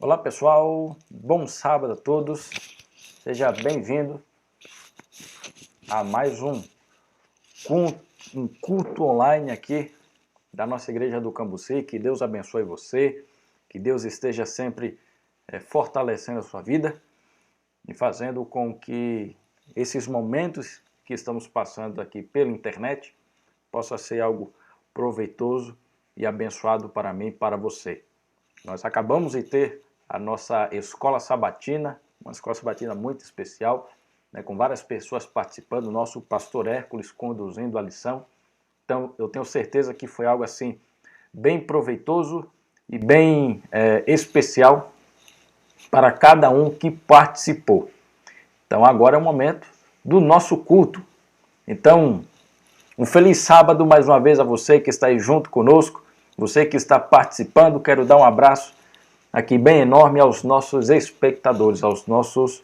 Olá pessoal, bom sábado a todos, seja bem-vindo a mais um culto online aqui da nossa igreja do Cambuci. Que Deus abençoe você, que Deus esteja sempre fortalecendo a sua vida e fazendo com que esses momentos que estamos passando aqui pela internet possa ser algo proveitoso e abençoado para mim e para você. Nós acabamos de ter a nossa escola sabatina, uma escola sabatina muito especial, né, com várias pessoas participando, o nosso pastor Hércules conduzindo a lição. Então, eu tenho certeza que foi algo assim, bem proveitoso e bem especial para cada um que participou. Então, agora é o momento do nosso culto. Então, um feliz sábado mais uma vez a você que está aí junto conosco, você que está participando. Quero dar um abraço aqui bem enorme aos nossos espectadores, aos nossos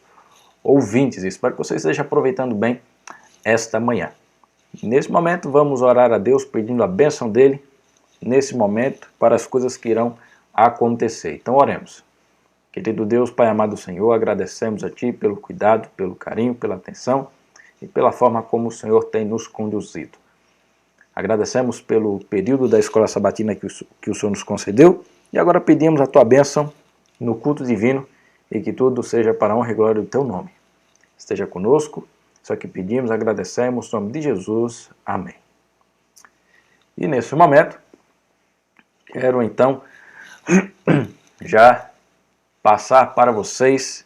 ouvintes. Espero que você esteja aproveitando bem esta manhã. Nesse momento vamos orar a Deus pedindo a bênção dele, nesse momento, para as coisas que irão acontecer. Então oremos. Querido Deus, Pai amado Senhor, agradecemos a Ti pelo cuidado, pelo carinho, pela atenção e pela forma como o Senhor tem nos conduzido. Agradecemos pelo período da escola sabatina que o Senhor nos concedeu e agora pedimos a Tua bênção no culto divino e que tudo seja para a honra e glória do Teu nome. Esteja conosco, só que pedimos, agradecemos, em nome de Jesus. Amém. E nesse momento, quero então já passar para vocês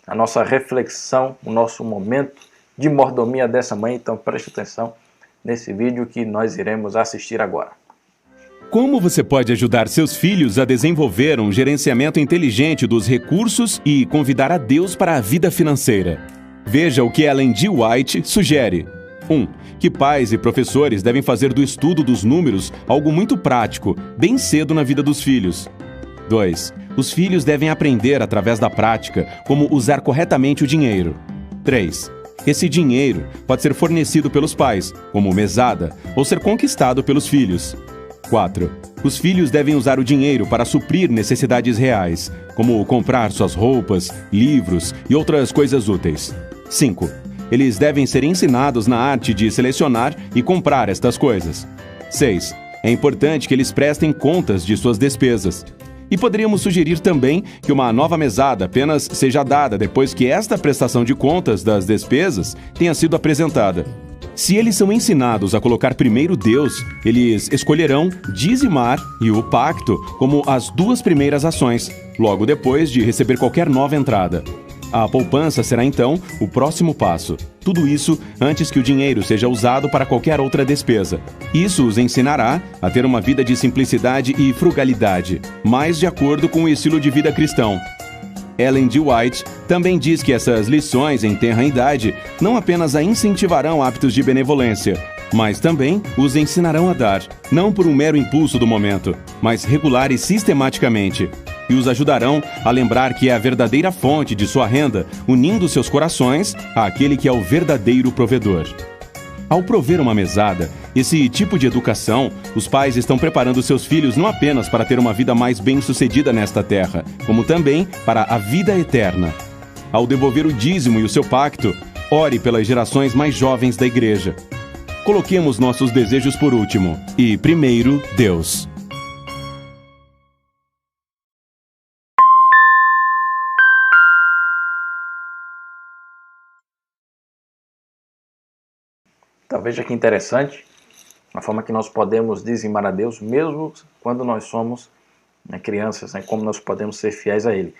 a nossa reflexão, o nosso momento de mordomia dessa manhã. Então preste atenção nesse vídeo que nós iremos assistir agora. Como você pode ajudar seus filhos a desenvolver um gerenciamento inteligente dos recursos e convidar a Deus para a vida financeira? Veja o que Ellen G. White sugere. 1. Que pais e professores devem fazer do estudo dos números algo muito prático, bem cedo na vida dos filhos. 2. Os filhos devem aprender através da prática como usar corretamente o dinheiro. 3. Esse dinheiro pode ser fornecido pelos pais, como mesada, ou ser conquistado pelos filhos. 4. Os filhos devem usar o dinheiro para suprir necessidades reais, como comprar suas roupas, livros e outras coisas úteis. 5. Eles devem ser ensinados na arte de selecionar e comprar estas coisas. 6. É importante que eles prestem contas de suas despesas. E poderíamos sugerir também que uma nova mesada apenas seja dada depois que esta prestação de contas das despesas tenha sido apresentada. Se eles são ensinados a colocar primeiro Deus, eles escolherão dizimar e o pacto como as duas primeiras ações, logo depois de receber qualquer nova entrada. A poupança será então o próximo passo. Tudo isso antes que o dinheiro seja usado para qualquer outra despesa. Isso os ensinará a ter uma vida de simplicidade e frugalidade, mais de acordo com o estilo de vida cristão. Ellen G. White também diz que essas lições em tenra idade não apenas a incentivarão hábitos de benevolência, mas também os ensinarão a dar, não por um mero impulso do momento, mas regular e sistematicamente. E os ajudarão a lembrar que é a verdadeira fonte de sua renda, unindo seus corações àquele que é o verdadeiro provedor. Ao prover uma mesada, esse tipo de educação, os pais estão preparando seus filhos não apenas para ter uma vida mais bem-sucedida nesta terra, como também para a vida eterna. Ao devolver o dízimo e o seu pacto, ore pelas gerações mais jovens da igreja. Coloquemos nossos desejos por último e, primeiro, Deus. Então veja que interessante a forma que nós podemos dizimar a Deus, mesmo quando nós somos crianças, como nós podemos ser fiéis a Ele.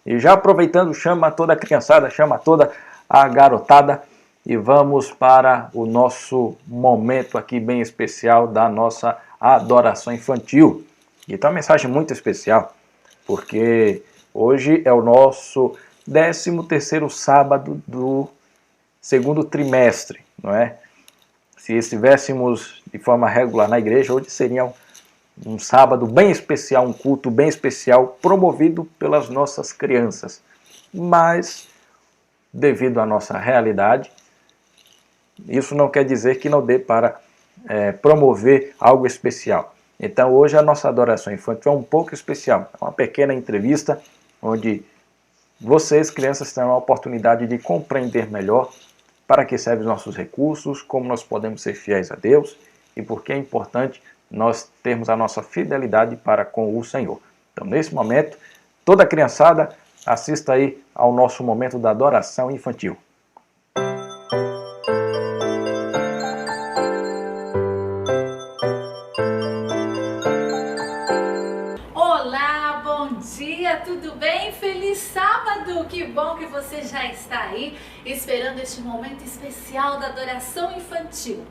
E já aproveitando, chama toda a criançada, chama toda a garotada e vamos para o nosso momento aqui bem especial da nossa adoração infantil. E então é uma mensagem muito especial, porque hoje é o nosso 13º sábado do segundo trimestre, não é? Se estivéssemos de forma regular na igreja, hoje seria um sábado bem especial, um culto bem especial, promovido pelas nossas crianças. Mas, devido à nossa realidade, isso não quer dizer que não dê para promover algo especial. Então, hoje a nossa adoração infantil é um pouco especial. É uma pequena entrevista onde vocês, crianças, terão a oportunidade de compreender melhor para que servem os nossos recursos, como nós podemos ser fiéis a Deus e por que é importante nós termos a nossa fidelidade para com o Senhor. Então, nesse momento, toda a criançada assista aí ao nosso momento da adoração infantil. Olá, bom dia, tudo bem? Feliz sábado! Que bom que você já está aí esperando este momento especial da adoração infantil.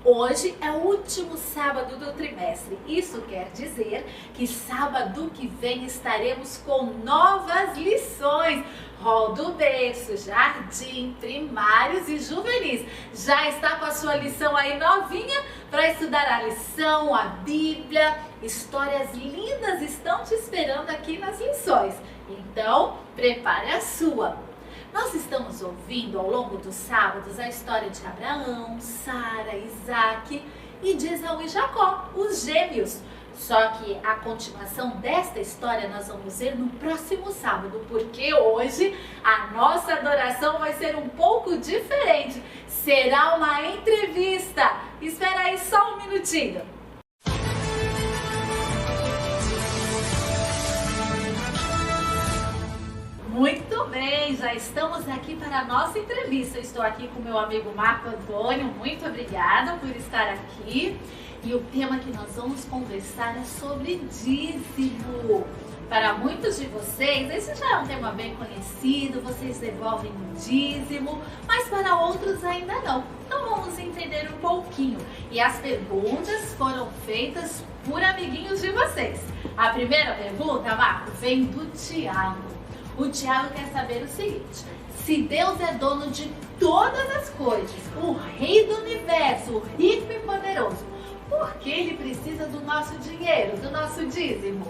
Hoje é o último sábado do trimestre. Isso quer dizer que sábado que vem estaremos com novas lições. Rol do berço, jardim, primários e juvenis. Já está com a sua lição aí novinha para estudar a lição, a Bíblia. Histórias lindas estão te esperando aqui nas lições. Então, prepare a sua. Nós estamos ouvindo ao longo dos sábados a história de Abraão, Sara, Isaac e de Esaú e Jacó, os gêmeos. Só que a continuação desta história nós vamos ver no próximo sábado, porque hoje a nossa adoração vai ser um pouco diferente. Será uma entrevista. Espera aí só um minutinho. Muito bem, já estamos aqui para a nossa entrevista. Eu estou aqui com meu amigo Marco Antônio, muito obrigada por estar aqui. E o tema que nós vamos conversar é sobre dízimo. Para muitos de vocês, esse já é um tema bem conhecido, vocês devolvem o dízimo, mas para outros ainda não. Então vamos entender um pouquinho. E as perguntas foram feitas por amiguinhos de vocês. A primeira pergunta, Marco, vem do Tiago. O Tiago quer saber o seguinte: se Deus é dono de todas as coisas, o rei do universo, o rico e poderoso, por que ele precisa do nosso dinheiro, do nosso dízimo?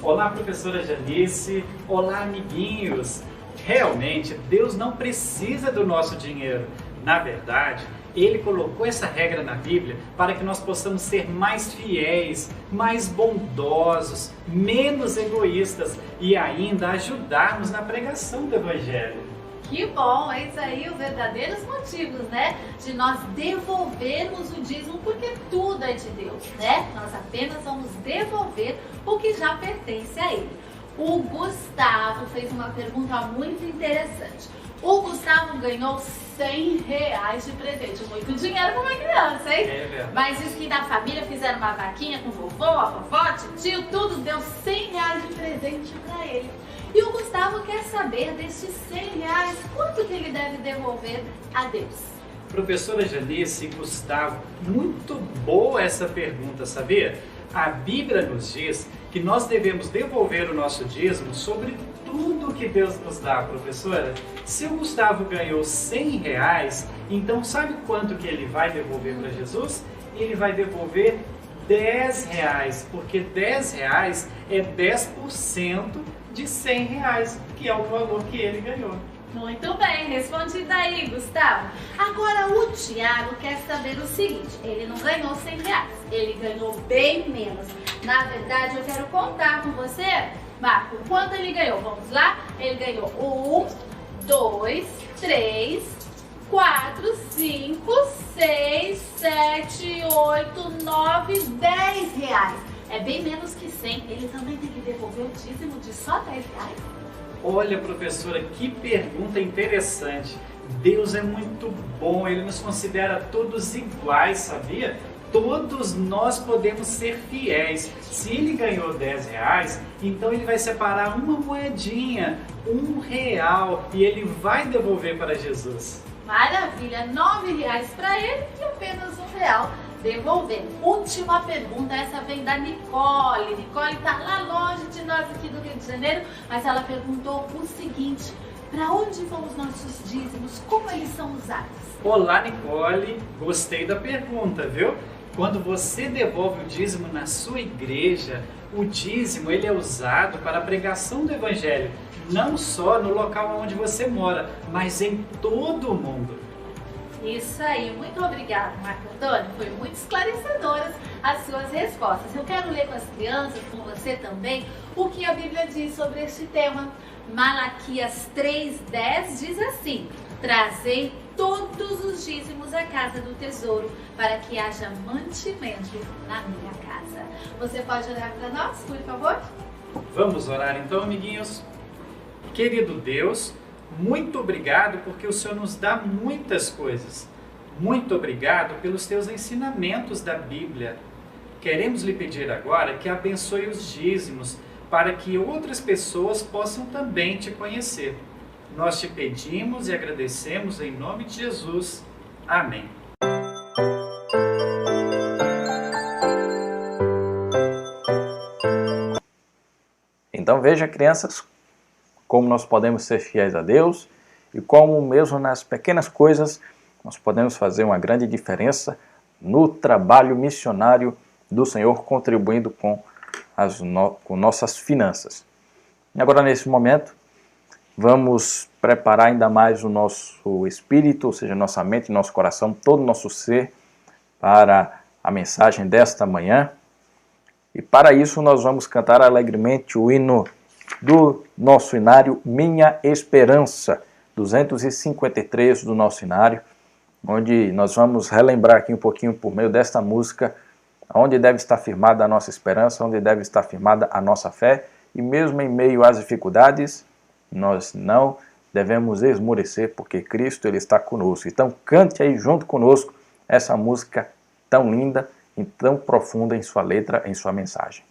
Olá, professora Janice. Olá, amiguinhos. Realmente, Deus não precisa do nosso dinheiro. Na verdade, Ele colocou essa regra na Bíblia para que nós possamos ser mais fiéis, mais bondosos, menos egoístas e ainda ajudarmos na pregação do Evangelho. Que bom, eis aí os verdadeiros motivos, né? De nós devolvermos o dízimo, porque tudo é de Deus, né? Nós apenas vamos devolver o que já pertence a Ele. O Gustavo fez uma pergunta muito interessante. O Gustavo ganhou R$100 de presente. Muito dinheiro para uma criança, hein? É verdade. Mas diz que da família fizeram uma vaquinha com vovô, a vovó, tio, tudo, deu R$100 de presente para ele. E o Gustavo quer saber desses R$100, quanto que ele deve devolver a Deus? Professora Janice e Gustavo, muito boa essa pergunta, sabia? A Bíblia nos diz que nós devemos devolver o nosso dízimo sobre tudo que Deus nos dá, professora. Se o Gustavo ganhou R$100, então sabe quanto que ele vai devolver para Jesus? Ele vai devolver R$10, porque R$10 é 10% de R$100, que é o valor que ele ganhou. Muito bem, respondido aí, Gustavo. Agora o Tiago quer saber o seguinte: ele não ganhou R$100, ele ganhou bem menos. Na verdade, eu quero contar com você, Marco, quanto ele ganhou. Vamos lá? Ele ganhou 1, 2, 3, 4, 5, 6, 7, 8, 9, R$10. É bem menos que 100. Ele também tem que devolver o dízimo de só R$10? Olha, professora, que pergunta interessante. Deus é muito bom, Ele nos considera todos iguais, sabia? Todos nós podemos ser fiéis. Se Ele ganhou R$10, então Ele vai separar uma moedinha, R$1, e Ele vai devolver para Jesus. Maravilha, R$9 para ele e apenas R$1 devolvendo. Última pergunta, essa vem da Nicole. Nicole está lá longe de nós aqui do Rio de Janeiro, mas ela perguntou o seguinte: para onde vão os nossos dízimos? Como eles são usados? Olá, Nicole, gostei da pergunta, viu? Quando você devolve o dízimo na sua igreja, o dízimo ele é usado para a pregação do Evangelho, não só no local onde você mora, mas em todo o mundo. Isso aí, muito obrigada, Marco Antônio. Foi muito esclarecedoras as suas respostas. Eu quero ler com as crianças, com você também, o que a Bíblia diz sobre este tema. Malaquias 3:10 diz assim: trazei todos os dízimos à casa do tesouro, para que haja mantimento na minha casa. Você pode orar para nós, por favor? Vamos orar então, amiguinhos? Querido Deus, muito obrigado porque o Senhor nos dá muitas coisas. Muito obrigado pelos teus ensinamentos da Bíblia. Queremos lhe pedir agora que abençoe os dízimos para que outras pessoas possam também te conhecer. Nós te pedimos e agradecemos em nome de Jesus. Amém. Então veja, crianças, como nós podemos ser fiéis a Deus e como mesmo nas pequenas coisas nós podemos fazer uma grande diferença no trabalho missionário do Senhor, contribuindo com nossas finanças. E agora, nesse momento, vamos preparar ainda mais o nosso espírito, ou seja, nossa mente, nosso coração, todo o nosso ser para a mensagem desta manhã. E para isso nós vamos cantar alegremente o hino do nosso inário Minha Esperança, 253 do nosso inário, onde nós vamos relembrar aqui um pouquinho por meio desta música onde deve estar firmada a nossa esperança, onde deve estar firmada a nossa fé, e mesmo em meio às dificuldades, nós não devemos esmorecer, porque Cristo ele está conosco. Então cante aí junto conosco essa música tão linda e tão profunda em sua letra, em sua mensagem.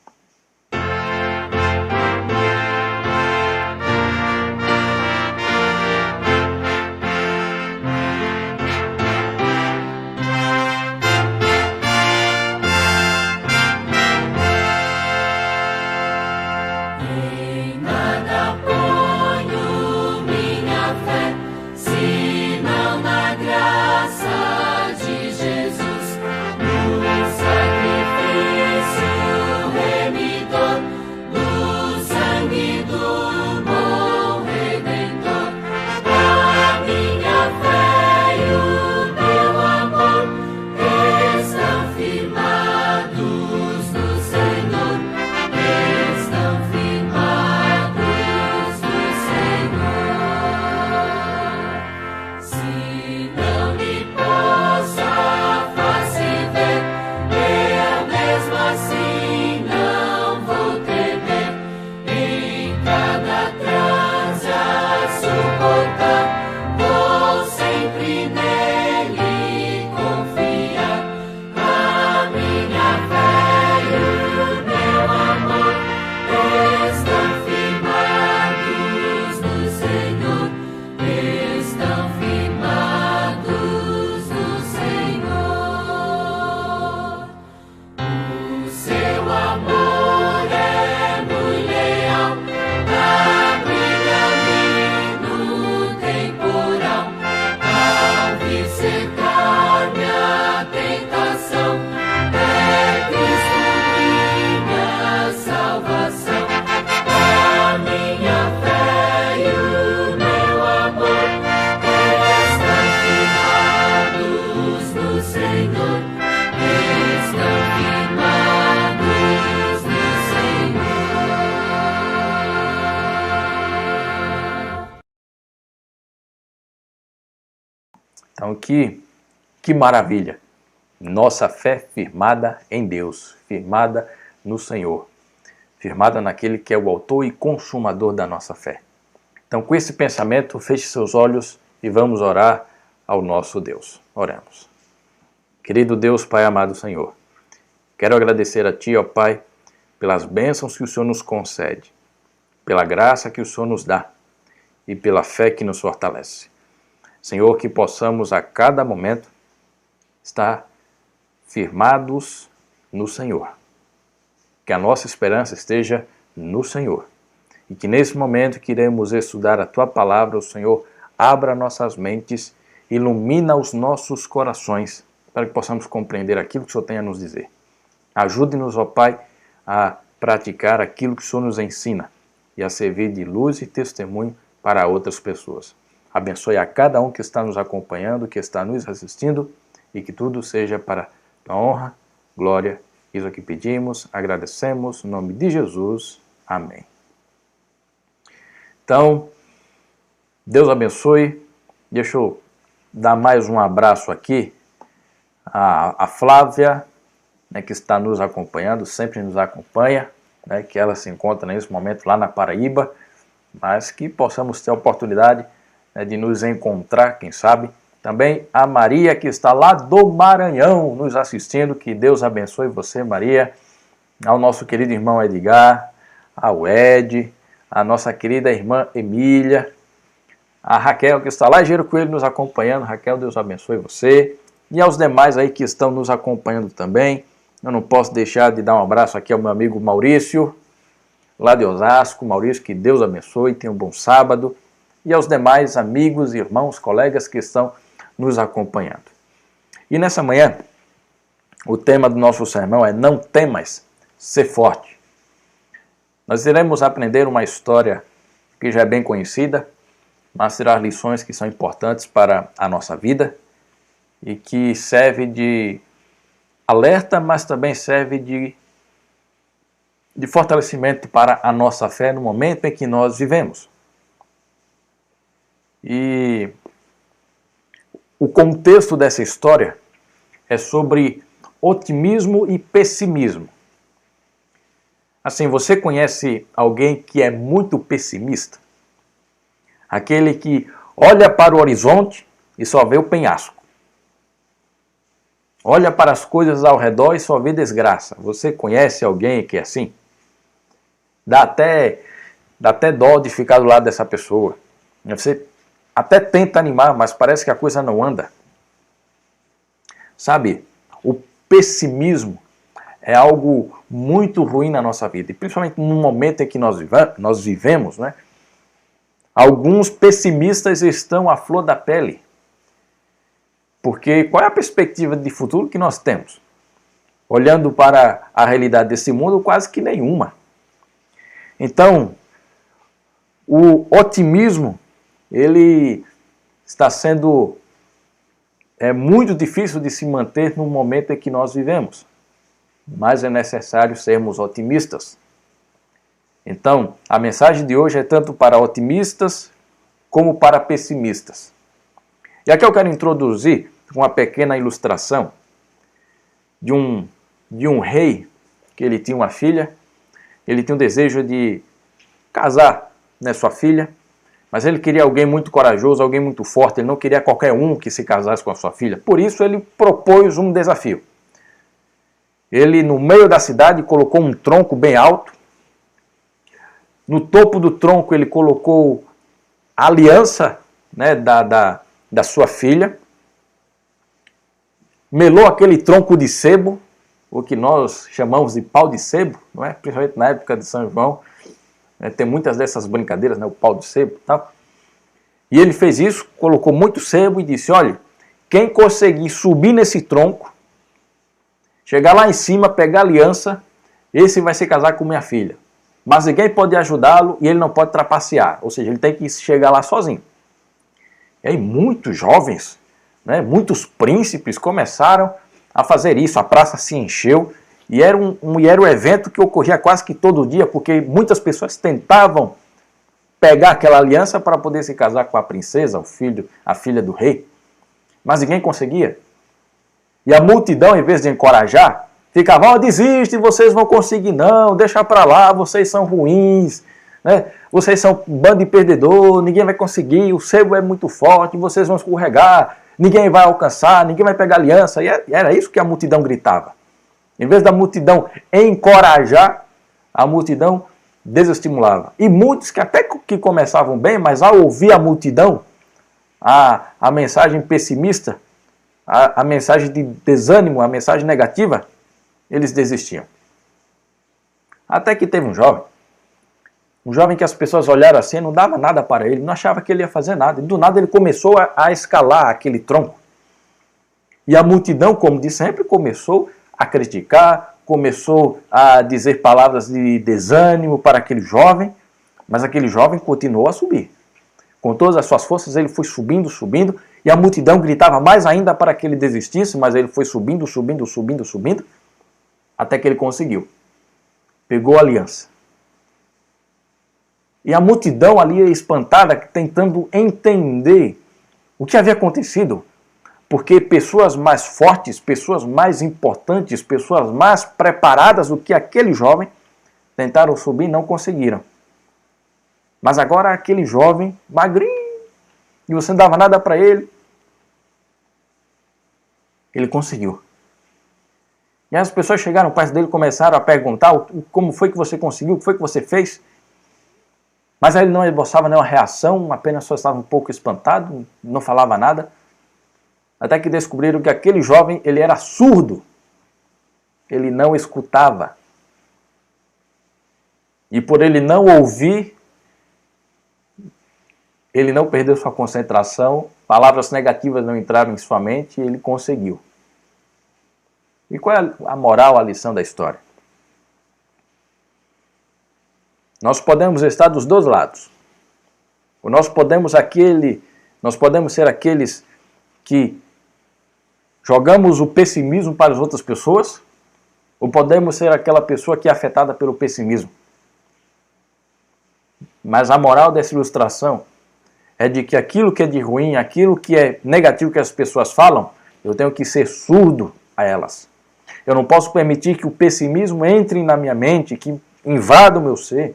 Então, que maravilha! Nossa fé firmada em Deus, firmada no Senhor, firmada naquele que é o autor e consumador da nossa fé. Então, com esse pensamento, feche seus olhos e vamos orar ao nosso Deus. Oremos. Querido Deus, Pai amado Senhor, quero agradecer a Ti, ó Pai, pelas bênçãos que o Senhor nos concede, pela graça que o Senhor nos dá e pela fé que nos fortalece. Senhor, que possamos a cada momento estar firmados no Senhor. Que a nossa esperança esteja no Senhor. E que nesse momento que iremos estudar a Tua palavra, o Senhor abra nossas mentes, ilumina os nossos corações, para que possamos compreender aquilo que o Senhor tem a nos dizer. Ajude-nos, ó Pai, a praticar aquilo que o Senhor nos ensina e a servir de luz e testemunho para outras pessoas. abençoe a cada um que está nos acompanhando, que está nos assistindo, e que tudo seja para a honra, glória, isso que pedimos, agradecemos, em nome de Jesus. Amém. Então, Deus abençoe. Deixa eu dar mais um abraço aqui a Flávia, né, que está nos acompanhando, sempre nos acompanha, né, que ela se encontra nesse momento lá na Paraíba, mas que possamos ter a oportunidade, né, de nos encontrar, quem sabe. Também a Maria, que está lá do Maranhão nos assistindo, que Deus abençoe você, Maria. Ao nosso querido irmão Edgar, ao Ed, a nossa querida irmã Emília, a Raquel, que está lá em Gero Coelho nos acompanhando. Raquel, Deus abençoe você. E aos demais aí que estão nos acompanhando também. Eu não posso deixar de dar um abraço aqui ao meu amigo Maurício, lá de Osasco. Maurício, que Deus abençoe, tenha um bom sábado. E aos demais amigos, irmãos, colegas que estão nos acompanhando. E nessa manhã, o tema do nosso sermão é Não temas, ser forte. Nós iremos aprender uma história que já é bem conhecida, mas terá lições que são importantes para a nossa vida e que serve de alerta, mas também serve de fortalecimento para a nossa fé no momento em que nós vivemos. E o contexto dessa história é sobre otimismo e pessimismo. Assim, você conhece alguém que é muito pessimista? Aquele que olha para o horizonte e só vê o penhasco. Olha para as coisas ao redor e só vê desgraça. Você conhece alguém que é assim? Dá até dó de ficar do lado dessa pessoa. Você até tenta animar, mas parece que a coisa não anda. Sabe, o pessimismo é algo muito ruim na nossa vida. E principalmente no momento em que nós vivemos, né? Alguns pessimistas estão à flor da pele. Porque qual é a perspectiva de futuro que nós temos? Olhando para a realidade desse mundo, quase que nenhuma. Então, o otimismo, ele está sendo muito difícil de se manter no momento em que nós vivemos. Mas é necessário sermos otimistas. Então, a mensagem de hoje é tanto para otimistas como para pessimistas. E aqui eu quero introduzir uma pequena ilustração de um rei, que ele tinha uma filha, ele tinha um desejo de casar, né, sua filha, mas ele queria alguém muito corajoso, alguém muito forte, ele não queria qualquer um que se casasse com a sua filha. Por isso ele propôs um desafio. Ele, no meio da cidade, colocou um tronco bem alto. No topo do tronco ele colocou a aliança, né, da sua filha. Melou aquele tronco de sebo, o que nós chamamos de pau de sebo, não é? Principalmente na época de São João. Tem muitas dessas brincadeiras, né, o pau de sebo e tal. E ele fez isso, colocou muito sebo e disse, olha, quem conseguir subir nesse tronco, chegar lá em cima, pegar a aliança, esse vai se casar com minha filha. Mas ninguém pode ajudá-lo e ele não pode trapacear. Ou seja, ele tem que chegar lá sozinho. E aí muitos jovens, né, muitos príncipes começaram a fazer isso. A praça se encheu e era um evento que ocorria quase que todo dia, porque muitas pessoas tentavam pegar aquela aliança para poder se casar com a princesa, a filha do rei. Mas ninguém conseguia. E a multidão, em vez de encorajar, ficava, ó, desiste, vocês vão conseguir não, deixa para lá, vocês são ruins, né? Vocês são um bando de perdedor, ninguém vai conseguir, o sebo é muito forte, vocês vão escorregar, ninguém vai alcançar, ninguém vai pegar aliança. E era isso que a multidão gritava. Em vez da multidão encorajar, a multidão desestimulava. E muitos que até que começavam bem, mas ao ouvir a multidão, a mensagem pessimista, a mensagem de desânimo, a mensagem negativa, eles desistiam. Até que teve um jovem que as pessoas olharam assim, não dava nada para ele, não achava que ele ia fazer nada. E do nada ele começou a escalar aquele tronco. E a multidão, como de sempre, começou a criticar, começou a dizer palavras de desânimo para aquele jovem, mas aquele jovem continuou a subir. Com todas as suas forças ele foi subindo, subindo, e a multidão gritava mais ainda para que ele desistisse, mas ele foi subindo, subindo, subindo, subindo, até que ele conseguiu. Pegou a aliança. E a multidão ali espantada, tentando entender o que havia acontecido, porque pessoas mais fortes, pessoas mais importantes, pessoas mais preparadas do que aquele jovem tentaram subir e não conseguiram. Mas agora aquele jovem, magrinho, e você não dava nada para ele, ele conseguiu. E as pessoas chegaram perto dele e começaram a perguntar como foi que você conseguiu, o que foi que você fez. Mas aí ele não esboçava nenhuma reação, apenas só estava um pouco espantado, não falava nada. Até que descobriram que aquele jovem, ele era surdo. Ele não escutava. E por ele não ouvir, ele não perdeu sua concentração, palavras negativas não entraram em sua mente e ele conseguiu. E qual é a moral, a lição da história? Nós podemos estar dos dois lados. Nós podemos ser aqueles que jogamos o pessimismo para as outras pessoas, ou podemos ser aquela pessoa que é afetada pelo pessimismo. Mas a moral dessa ilustração é de que aquilo que é de ruim, aquilo que é negativo que as pessoas falam, eu tenho que ser surdo a elas. Eu não posso permitir que o pessimismo entre na minha mente, que invada o meu ser.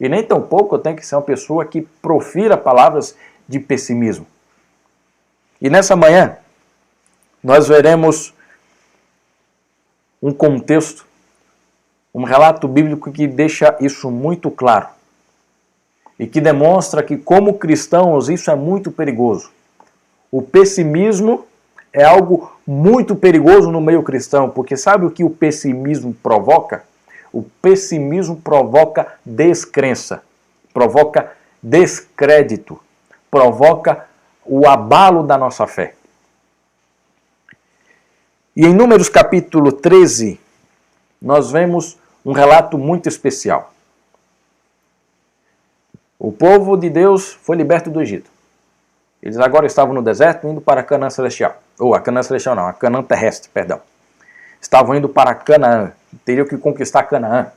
E nem tampouco eu tenho que ser uma pessoa que profira palavras de pessimismo. E nessa manhã, nós veremos um contexto, um relato bíblico que deixa isso muito claro. E que demonstra que, como cristãos, isso é muito perigoso. O pessimismo é algo muito perigoso no meio cristão, porque sabe o que o pessimismo provoca? O pessimismo provoca descrença, provoca descrédito, provoca o abalo da nossa fé. E em Números capítulo 13, nós vemos um relato muito especial. O povo de Deus foi liberto do Egito. Eles agora estavam no deserto, indo para a Canaã celestial. Ou a Canaã celestial não, a Canaã terrestre, perdão. Estavam indo para Canaã, teriam que conquistar Canaã.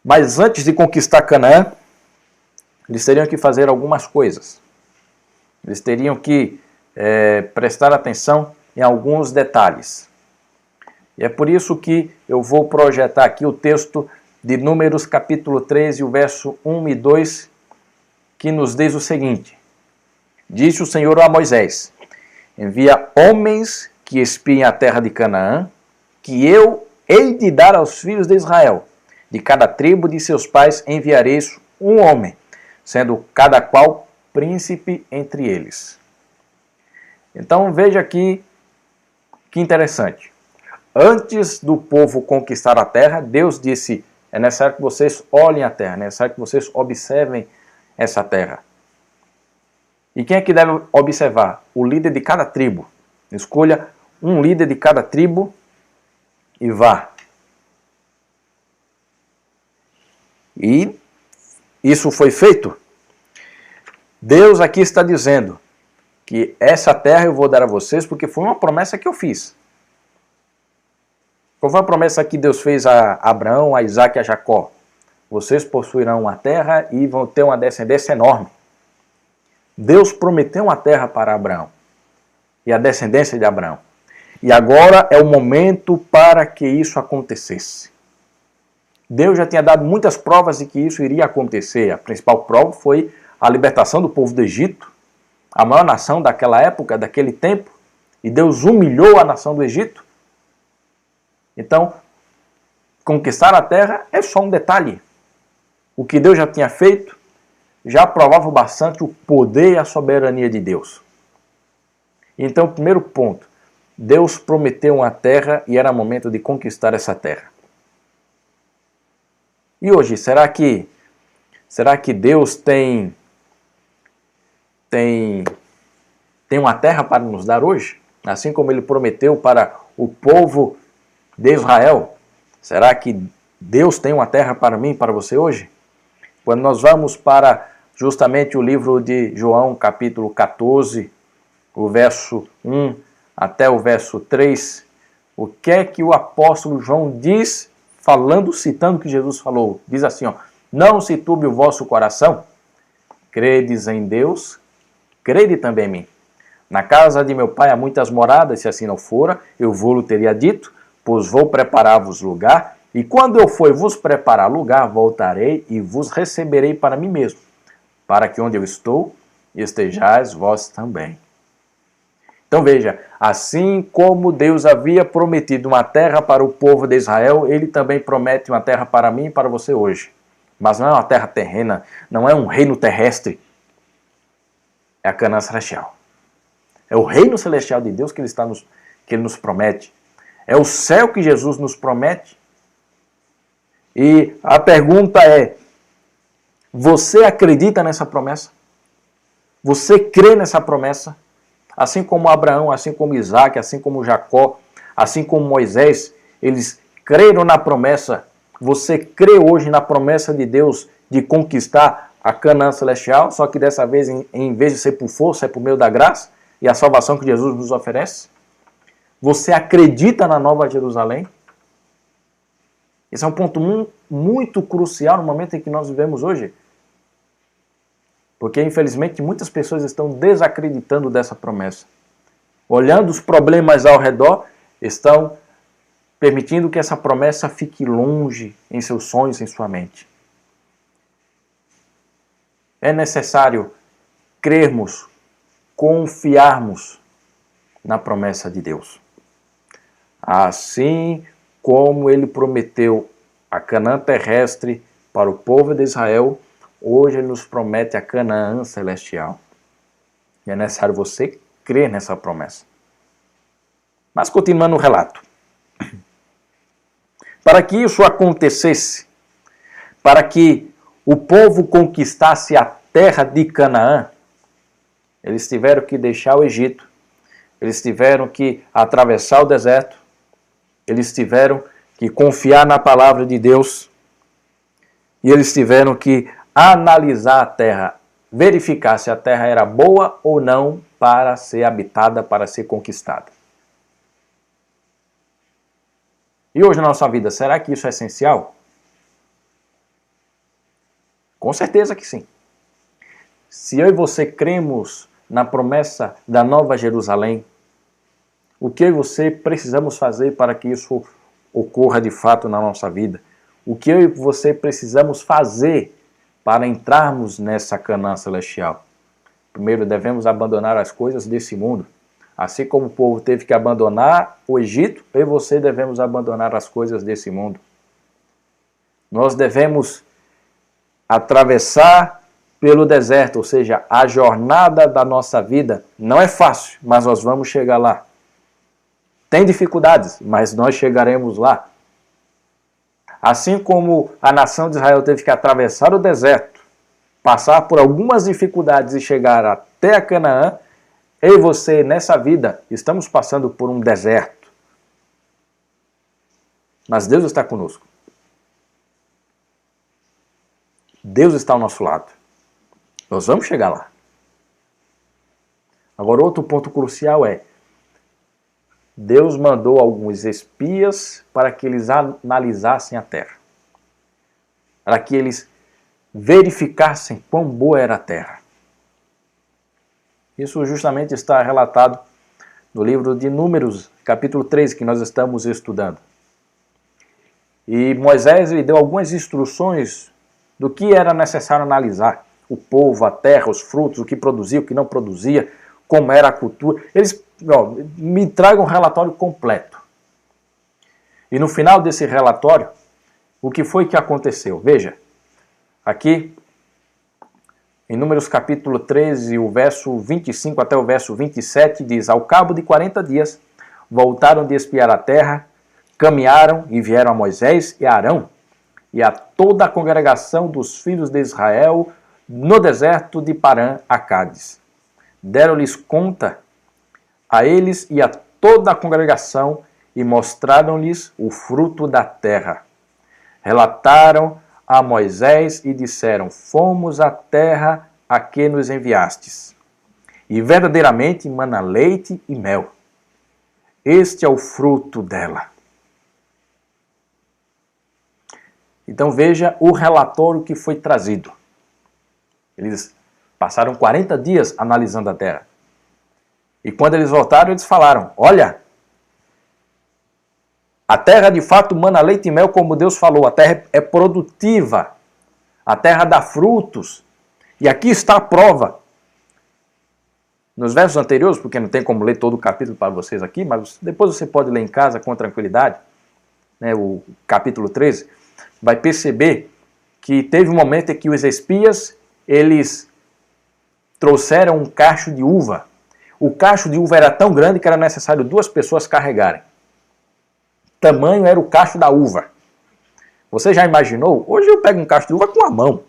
Mas antes de conquistar Canaã, eles teriam que fazer algumas coisas. Eles teriam que prestar atenção em alguns detalhes. E é por isso que eu vou projetar aqui o texto de Números capítulo 13, o verso 1 e 2, que nos diz o seguinte: Disse o Senhor a Moisés: Envia homens que espiem a terra de Canaã, que eu hei de dar aos filhos de Israel. De cada tribo de seus pais enviareis um homem, sendo cada qual príncipe entre eles. Então veja aqui que interessante. Antes do povo conquistar a terra, Deus disse: é necessário que vocês olhem a terra, é necessário que vocês observem essa terra. E quem é que deve observar? O líder de cada tribo. Escolha um líder de cada tribo e vá. E isso foi feito. Deus aqui está dizendo que essa terra eu vou dar a vocês porque foi uma promessa que eu fiz. Qual foi a promessa que Deus fez a Abraão, a Isaac e a Jacó? Vocês possuirão uma terra e vão ter uma descendência enorme. Deus prometeu uma terra para Abraão e a descendência de Abraão. E agora é o momento para que isso acontecesse. Deus já tinha dado muitas provas de que isso iria acontecer. A principal prova foi a libertação do povo do Egito, a maior nação daquela época, daquele tempo. E Deus humilhou a nação do Egito. Então, conquistar a terra é só um detalhe. O que Deus já tinha feito já provava bastante o poder e a soberania de Deus. Então, primeiro ponto, Deus prometeu uma terra e era momento de conquistar essa terra. E hoje, será que Deus tem uma terra para nos dar hoje? Assim como Ele prometeu para o povo de Israel, será que Deus tem uma terra para mim e para você hoje? Quando nós vamos para justamente o livro de João, capítulo 14, o verso 1 até o verso 3, o que é que o apóstolo João diz, citando o que Jesus falou? Diz assim, ó, não se turbe o vosso coração, credes em Deus, crede também em mim. Na casa de meu pai há muitas moradas, se assim não fora, eu vou-lo teria dito, pois vou preparar-vos lugar, e quando eu for vos preparar lugar, voltarei e vos receberei para mim mesmo, para que onde eu estou, estejais vós também. Então veja, assim como Deus havia prometido uma terra para o povo de Israel, Ele também promete uma terra para mim e para você hoje. Mas não é uma terra terrena, não é um reino terrestre, é a Canaã celestial. É o reino celestial de Deus que Ele nos promete. É o céu que Jesus nos promete. E a pergunta é, você acredita nessa promessa? Você crê nessa promessa? Assim como Abraão, assim como Isaac, assim como Jacó, assim como Moisés, eles creram na promessa. Você crê hoje na promessa de Deus de conquistar a Canaã celestial, só que dessa vez, em vez de ser por força, é por meio da graça e a salvação que Jesus nos oferece? Você acredita na Nova Jerusalém? Esse é um ponto muito crucial no momento em que nós vivemos hoje. Porque, infelizmente, muitas pessoas estão desacreditando dessa promessa. Olhando os problemas ao redor, estão permitindo que essa promessa fique longe em seus sonhos, em sua mente. É necessário crermos, confiarmos na promessa de Deus. Assim como Ele prometeu a Canaã terrestre para o povo de Israel, hoje Ele nos promete a Canaã celestial. E é necessário você crer nessa promessa. Mas continuando o relato. Para que isso acontecesse, para que o povo conquistasse a terra de Canaã, eles tiveram que deixar o Egito, eles tiveram que atravessar o deserto, eles tiveram que confiar na palavra de Deus e eles tiveram que analisar a terra, verificar se a terra era boa ou não para ser habitada, para ser conquistada. E hoje na nossa vida, será que isso é essencial? Com certeza que sim. Se eu e você cremos na promessa da Nova Jerusalém, o que eu e você precisamos fazer para que isso ocorra de fato na nossa vida? O que eu e você precisamos fazer para entrarmos nessa Canaã celestial? Primeiro, devemos abandonar as coisas desse mundo. Assim como o povo teve que abandonar o Egito, eu e você devemos abandonar as coisas desse mundo. Nós devemos atravessar pelo deserto, ou seja, a jornada da nossa vida não é fácil, mas nós vamos chegar lá. Tem dificuldades, mas nós chegaremos lá. Assim como a nação de Israel teve que atravessar o deserto, passar por algumas dificuldades e chegar até a Canaã, eu e você, nessa vida, estamos passando por um deserto. Mas Deus está conosco. Deus está ao nosso lado. Nós vamos chegar lá. Agora, outro ponto crucial é, Deus mandou alguns espias para que eles analisassem a terra. Para que eles verificassem quão boa era a terra. Isso justamente está relatado no livro de Números, capítulo 13, que nós estamos estudando. E Moisés lhe deu algumas instruções do que era necessário analisar. O povo, a terra, os frutos, o que produzia, o que não produzia, como era a cultura. Eles me tragam um relatório completo. E no final desse relatório, o que foi que aconteceu? Veja, aqui em Números capítulo 13, o verso 25 até o verso 27, diz: ao cabo de 40 dias, voltaram de espiar a terra, caminharam e vieram a Moisés e a Arão, e a toda a congregação dos filhos de Israel, no deserto de Parã, a Cádiz. Deram-lhes conta a eles e a toda a congregação e mostraram-lhes o fruto da terra. Relataram a Moisés e disseram: fomos à terra a que nos enviastes, e verdadeiramente mana leite e mel. Este é o fruto dela. Então veja o relatório que foi trazido. Eles passaram 40 dias analisando a terra. E quando eles voltaram, eles falaram, olha, a terra de fato mana leite e mel, como Deus falou, a terra é produtiva, a terra dá frutos. E aqui está a prova. Nos versos anteriores, porque não tem como ler todo o capítulo para vocês aqui, mas depois você pode ler em casa com tranquilidade, né, o capítulo 13, vai perceber que teve um momento em que os espias, eles trouxeram um cacho de uva. O cacho de uva era tão grande que era necessário 2 pessoas carregarem. Tamanho era o cacho da uva. Você já imaginou? Hoje eu pego um cacho de uva com a mão.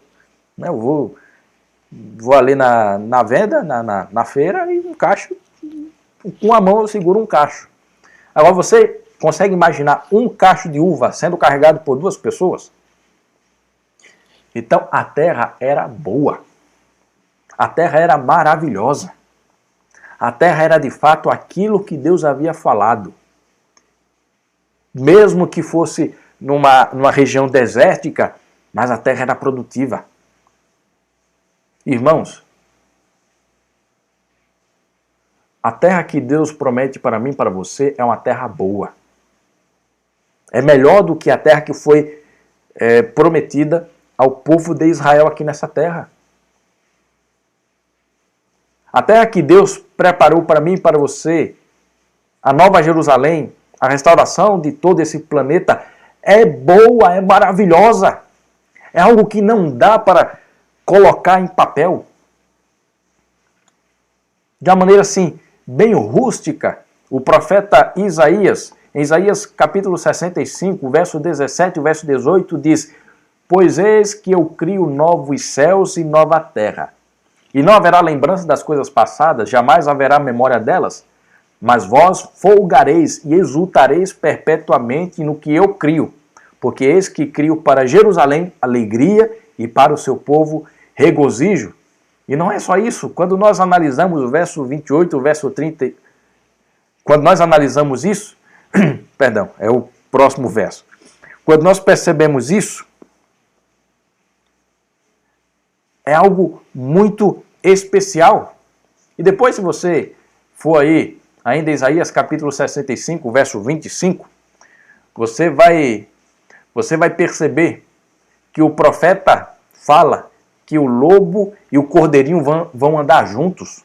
Né? Eu vou ali na venda, na feira, e um cacho, com a mão eu seguro um cacho. Agora você consegue imaginar um cacho de uva sendo carregado por 2 pessoas? Então a terra era boa. A terra era maravilhosa. A terra era de fato aquilo que Deus havia falado. Mesmo que fosse numa região desértica, mas a terra era produtiva. Irmãos, a terra que Deus promete para mim e para você é uma terra boa. É melhor do que a terra que foi prometida ao povo de Israel aqui nessa terra. A terra que Deus preparou para mim e para você, a Nova Jerusalém, a restauração de todo esse planeta, é boa, é maravilhosa. É algo que não dá para colocar em papel. De uma maneira assim, bem rústica, o profeta Isaías, em Isaías capítulo 65, verso 17 e verso 18, diz: pois eis que eu crio novos céus e nova terra. E não haverá lembrança das coisas passadas, jamais haverá memória delas. Mas vós folgareis e exultareis perpetuamente no que eu crio. Porque eis que crio para Jerusalém alegria e para o seu povo regozijo. E não é só isso. Quando nós analisamos o verso 28, o verso 30, quando nós analisamos isso, perdão, é o próximo verso. Quando nós percebemos isso, é algo muito especial. E depois, se você for aí, ainda em Isaías capítulo 65, verso 25, você vai perceber que o profeta fala que o lobo e o cordeirinho vão andar juntos.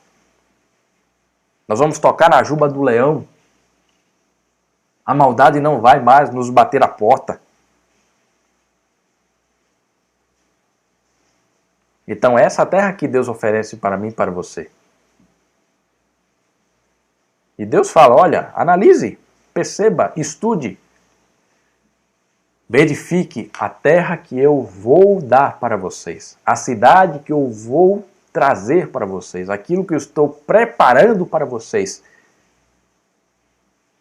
Nós vamos tocar na juba do leão. A maldade não vai mais nos bater a porta. Então essa é a terra que Deus oferece para mim e para você. E Deus fala, olha, analise, perceba, estude, verifique a terra que eu vou dar para vocês, a cidade que eu vou trazer para vocês, aquilo que eu estou preparando para vocês.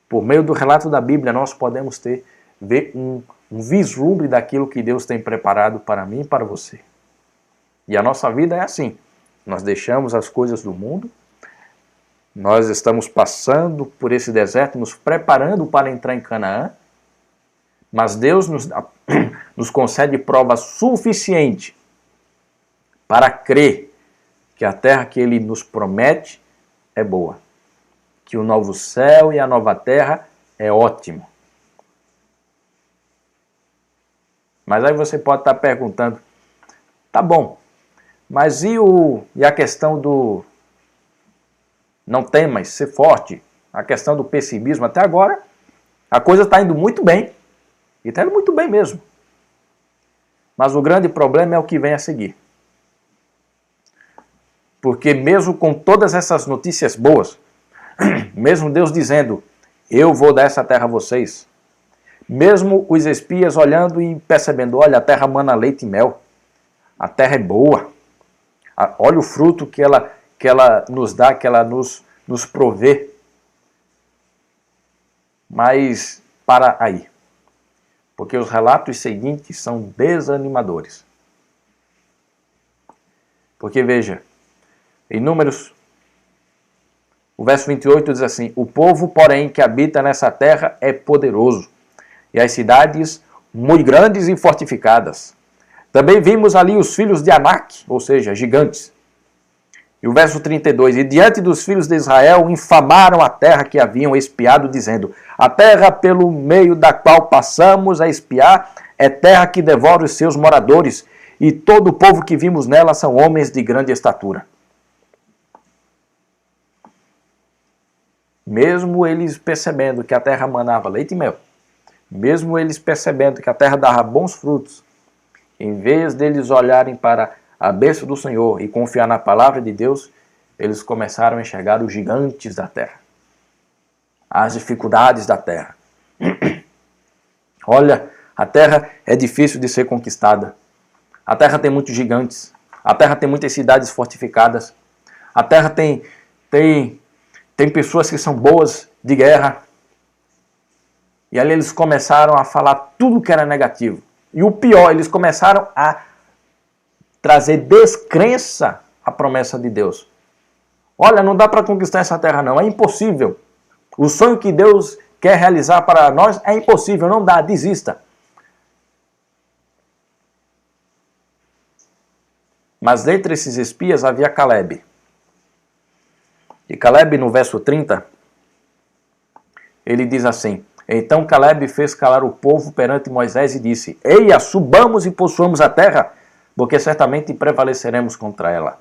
Por meio do relato da Bíblia, nós podemos ver um vislumbre daquilo que Deus tem preparado para mim e para você. E a nossa vida é assim. Nós deixamos as coisas do mundo, nós estamos passando por esse deserto, nos preparando para entrar em Canaã, mas Deus nos concede prova suficiente para crer que a terra que Ele nos promete é boa, que o novo céu e a nova terra é ótimo. Mas aí você pode estar perguntando, tá bom, mas e a questão do não temas, ser forte, a questão do pessimismo? Até agora a coisa está indo muito bem, e está indo muito bem mesmo. Mas o grande problema é o que vem a seguir. Porque mesmo com todas essas notícias boas, mesmo Deus dizendo, eu vou dar essa terra a vocês, mesmo os espias olhando e percebendo, olha, a terra mana leite e mel, a terra é boa, olha o fruto que ela nos dá, que ela nos provê. Mas para aí, porque os relatos seguintes são desanimadores. Porque veja, em Números, o verso 28 diz assim: o povo, porém, que habita nessa terra é poderoso, e as cidades muito grandes e fortificadas. Também vimos ali os filhos de Anak, ou seja, gigantes. E o verso 32, e diante dos filhos de Israel infamaram a terra que haviam espiado, dizendo: a terra pelo meio da qual passamos a espiar é terra que devora os seus moradores, e todo o povo que vimos nela são homens de grande estatura. Mesmo eles percebendo que a terra manava leite e mel, mesmo eles percebendo que a terra dava bons frutos, em vez deles olharem para a bênção do Senhor e confiar na palavra de Deus, eles começaram a enxergar os gigantes da terra, as dificuldades da terra. Olha, a terra é difícil de ser conquistada. A terra tem muitos gigantes. A terra tem muitas cidades fortificadas. A terra tem pessoas que são boas de guerra. E ali eles começaram a falar tudo que era negativo. E o pior, eles começaram a trazer descrença à promessa de Deus. Olha, não dá para conquistar essa terra não, é impossível. O sonho que Deus quer realizar para nós é impossível, não dá, desista. Mas dentre esses espias havia Caleb. E Caleb, no verso 30, ele diz assim: então Caleb fez calar o povo perante Moisés e disse: eia, subamos e possuamos a terra, porque certamente prevaleceremos contra ela.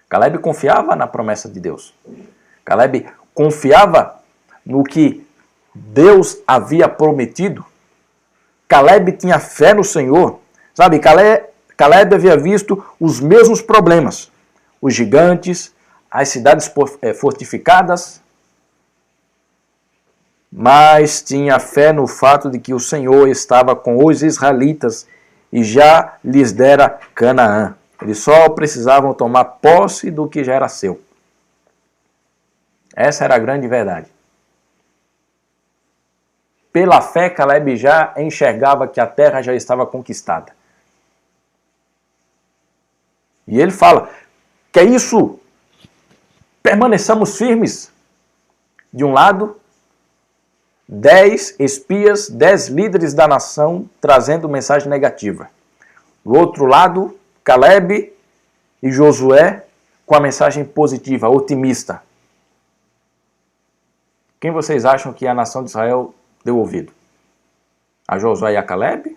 Caleb confiava na promessa de Deus. Caleb confiava no que Deus havia prometido. Caleb tinha fé no Senhor. Sabe, Caleb havia visto os mesmos problemas. Os gigantes, as cidades fortificadas, mas tinha fé no fato de que o Senhor estava com os israelitas e já lhes dera Canaã. Eles só precisavam tomar posse do que já era seu. Essa era a grande verdade. Pela fé, Caleb já enxergava que a terra já estava conquistada. E ele fala: que é isso? Permaneçamos firmes. De um lado, 10 espias, 10 líderes da nação trazendo mensagem negativa. Do outro lado, Caleb e Josué com a mensagem positiva, otimista. Quem vocês acham que a nação de Israel deu ouvido? A Josué e a Caleb?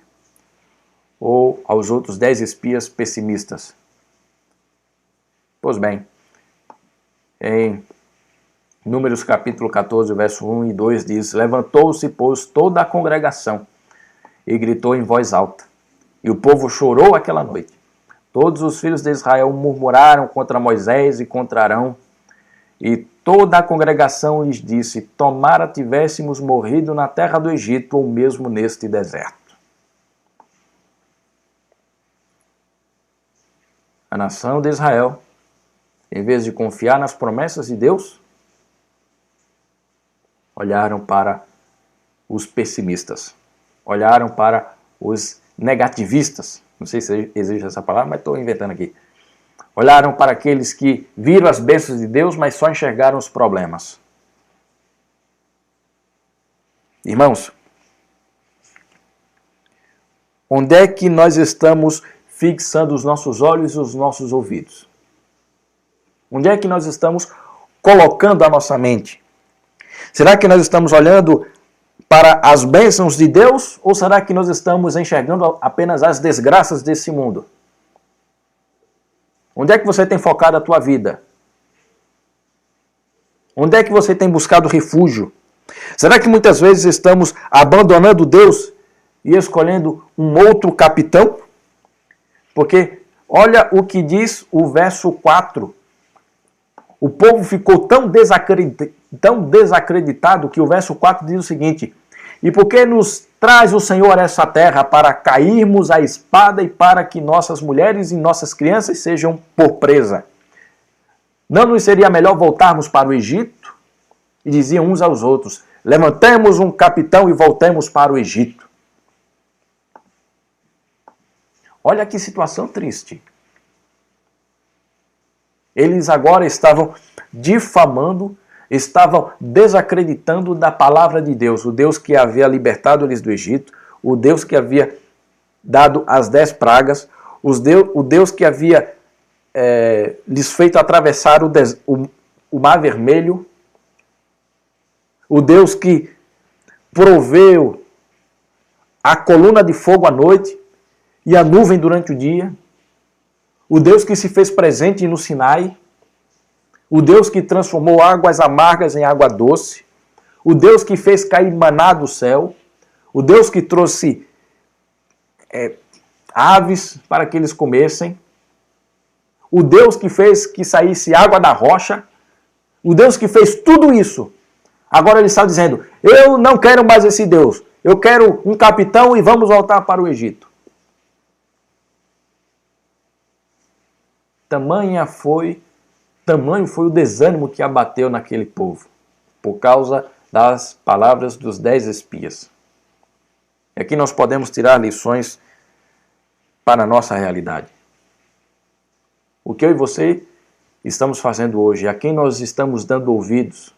Ou aos outros 10 espias pessimistas? Pois bem, em Números capítulo 14, verso 1 e 2 diz: levantou-se, pois, toda a congregação e gritou em voz alta. E o povo chorou aquela noite. Todos os filhos de Israel murmuraram contra Moisés e contra Arão. E toda a congregação lhes disse: tomara tivéssemos morrido na terra do Egito ou mesmo neste deserto. A nação de Israel, em vez de confiar nas promessas de Deus, olharam para os pessimistas, olharam para os negativistas. Não sei se existe essa palavra, mas estou inventando aqui. Olharam para aqueles que viram as bênçãos de Deus, mas só enxergaram os problemas. Irmãos, onde é que nós estamos fixando os nossos olhos e os nossos ouvidos? Onde é que nós estamos colocando a nossa mente? Será que nós estamos olhando para as bênçãos de Deus ou será que nós estamos enxergando apenas as desgraças desse mundo? Onde é que você tem focado a tua vida? Onde é que você tem buscado refúgio? Será que muitas vezes estamos abandonando Deus e escolhendo um outro capitão? Porque olha o que diz o verso 4. O povo ficou tão desacreditado que o verso 4 diz o seguinte: e porque nos traz o Senhor essa terra para cairmos à espada e para que nossas mulheres e nossas crianças sejam por presa? Não nos seria melhor voltarmos para o Egito? E diziam uns aos outros: levantemos um capitão e voltemos para o Egito. Olha que situação triste. Eles agora estavam difamando, estavam desacreditando da palavra de Deus, o Deus que havia libertado eles do Egito, o Deus que havia dado as 10 pragas, o Deus que havia lhes feito atravessar o Mar Vermelho, o Deus que proveu a coluna de fogo à noite e a nuvem durante o dia, o Deus que se fez presente no Sinai, o Deus que transformou águas amargas em água doce, o Deus que fez cair maná do céu, o Deus que trouxe aves para que eles comessem, o Deus que fez que saísse água da rocha, o Deus que fez tudo isso. Agora ele está dizendo, eu não quero mais esse Deus, eu quero um capitão e vamos voltar para o Egito. Tamanho foi o desânimo que abateu naquele povo, por causa das palavras dos 10 espias. E aqui nós podemos tirar lições para a nossa realidade. O que eu e você estamos fazendo hoje, a quem nós estamos dando ouvidos.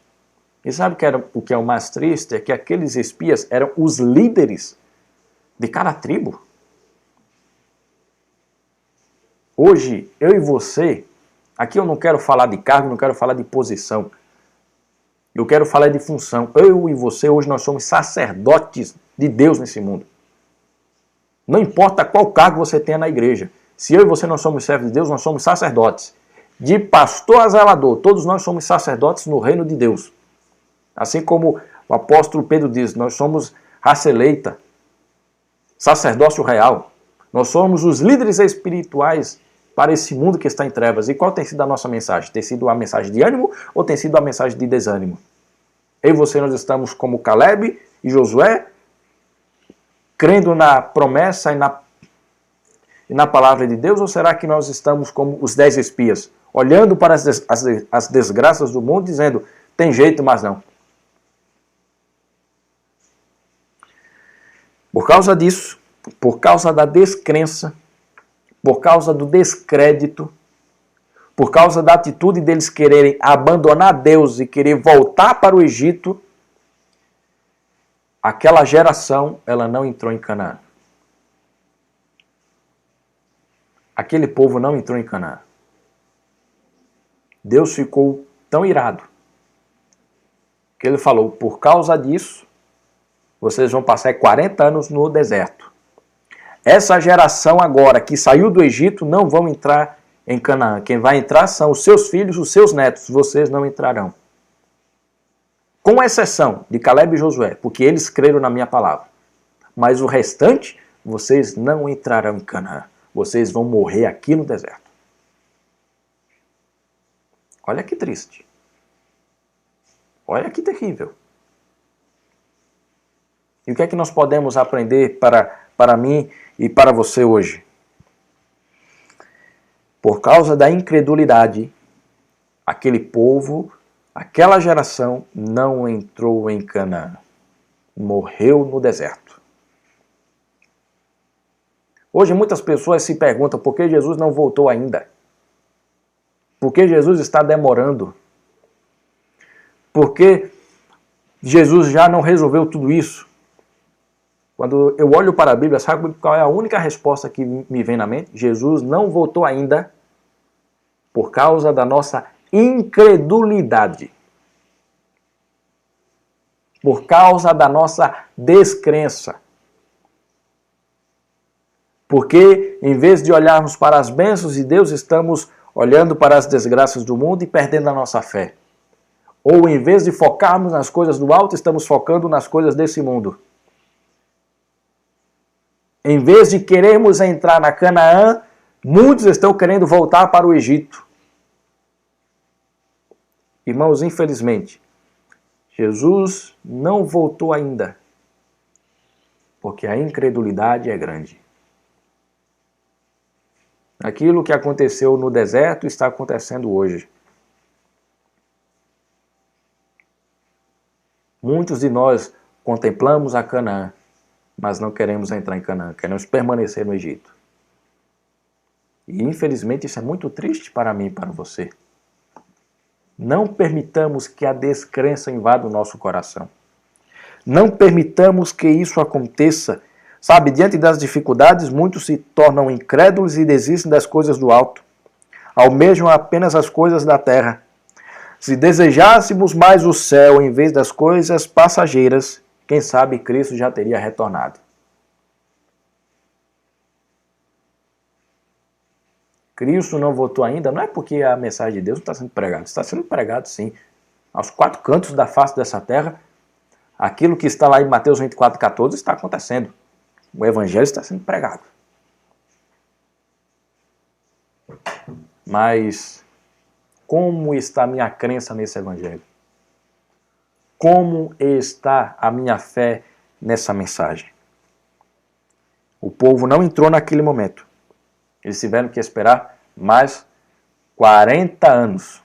E sabe o que é o mais triste? É que aqueles espias eram os líderes de cada tribo. Hoje, eu e você, aqui eu não quero falar de cargo, não quero falar de posição. Eu quero falar de função. Eu e você, hoje nós somos sacerdotes de Deus nesse mundo. Não importa qual cargo você tenha na igreja. Se eu e você não somos servos de Deus, nós somos sacerdotes. De pastor a zelador, todos nós somos sacerdotes no reino de Deus. Assim como o apóstolo Pedro diz, nós somos raça eleita, sacerdócio real. Nós somos os líderes espirituais para esse mundo que está em trevas. E qual tem sido a nossa mensagem? Tem sido a mensagem de ânimo ou tem sido a mensagem de desânimo? Eu e você, nós estamos como Caleb e Josué, crendo na promessa e na palavra de Deus, ou será que nós estamos como os 10 espias, olhando para as desgraças do mundo, dizendo, tem jeito, mas não. Por causa disso, por causa da descrença, por causa do descrédito, por causa da atitude deles quererem abandonar Deus e querer voltar para o Egito, aquela geração, ela não entrou em Canaã. Aquele povo não entrou em Canaã. Deus ficou tão irado que ele falou, por causa disso, vocês vão passar 40 anos no deserto. Essa geração agora que saiu do Egito não vão entrar em Canaã. Quem vai entrar são os seus filhos, os seus netos. Vocês não entrarão. Com exceção de Caleb e Josué, porque eles creram na minha palavra. Mas o restante, vocês não entrarão em Canaã. Vocês vão morrer aqui no deserto. Olha que triste. Olha que terrível. E o que é que nós podemos aprender para mim e para você hoje? Por causa da incredulidade, aquele povo, aquela geração não entrou em Canaã. Morreu no deserto. Hoje muitas pessoas se perguntam por que Jesus não voltou ainda. Por que Jesus está demorando? Por que Jesus já não resolveu tudo isso? Quando eu olho para a Bíblia, sabe qual é a única resposta que me vem na mente? Jesus não voltou ainda por causa da nossa incredulidade. Por causa da nossa descrença. Porque, em vez de olharmos para as bênçãos de Deus, estamos olhando para as desgraças do mundo e perdendo a nossa fé. Ou, em vez de focarmos nas coisas do alto, estamos focando nas coisas desse mundo. Em vez de querermos entrar na Canaã, muitos estão querendo voltar para o Egito. Irmãos, infelizmente, Jesus não voltou ainda, porque a incredulidade é grande. Aquilo que aconteceu no deserto está acontecendo hoje. Muitos de nós contemplamos a Canaã, mas não queremos entrar em Canaã, queremos permanecer no Egito. E infelizmente isso é muito triste para mim e para você. Não permitamos que a descrença invada o nosso coração. Não permitamos que isso aconteça. Sabe, diante das dificuldades, muitos se tornam incrédulos e desistem das coisas do alto. Almejam apenas as coisas da terra. Se desejássemos mais o céu em vez das coisas passageiras, quem sabe Cristo já teria retornado. Cristo não voltou ainda, não é porque a mensagem de Deus não está sendo pregada. Está sendo pregado sim. Aos 4 cantos da face dessa terra, aquilo que está lá em Mateus 24,14 está acontecendo. O evangelho está sendo pregado. Mas como está a minha crença nesse evangelho? Como está a minha fé nessa mensagem? O povo não entrou naquele momento. Eles tiveram que esperar mais 40 anos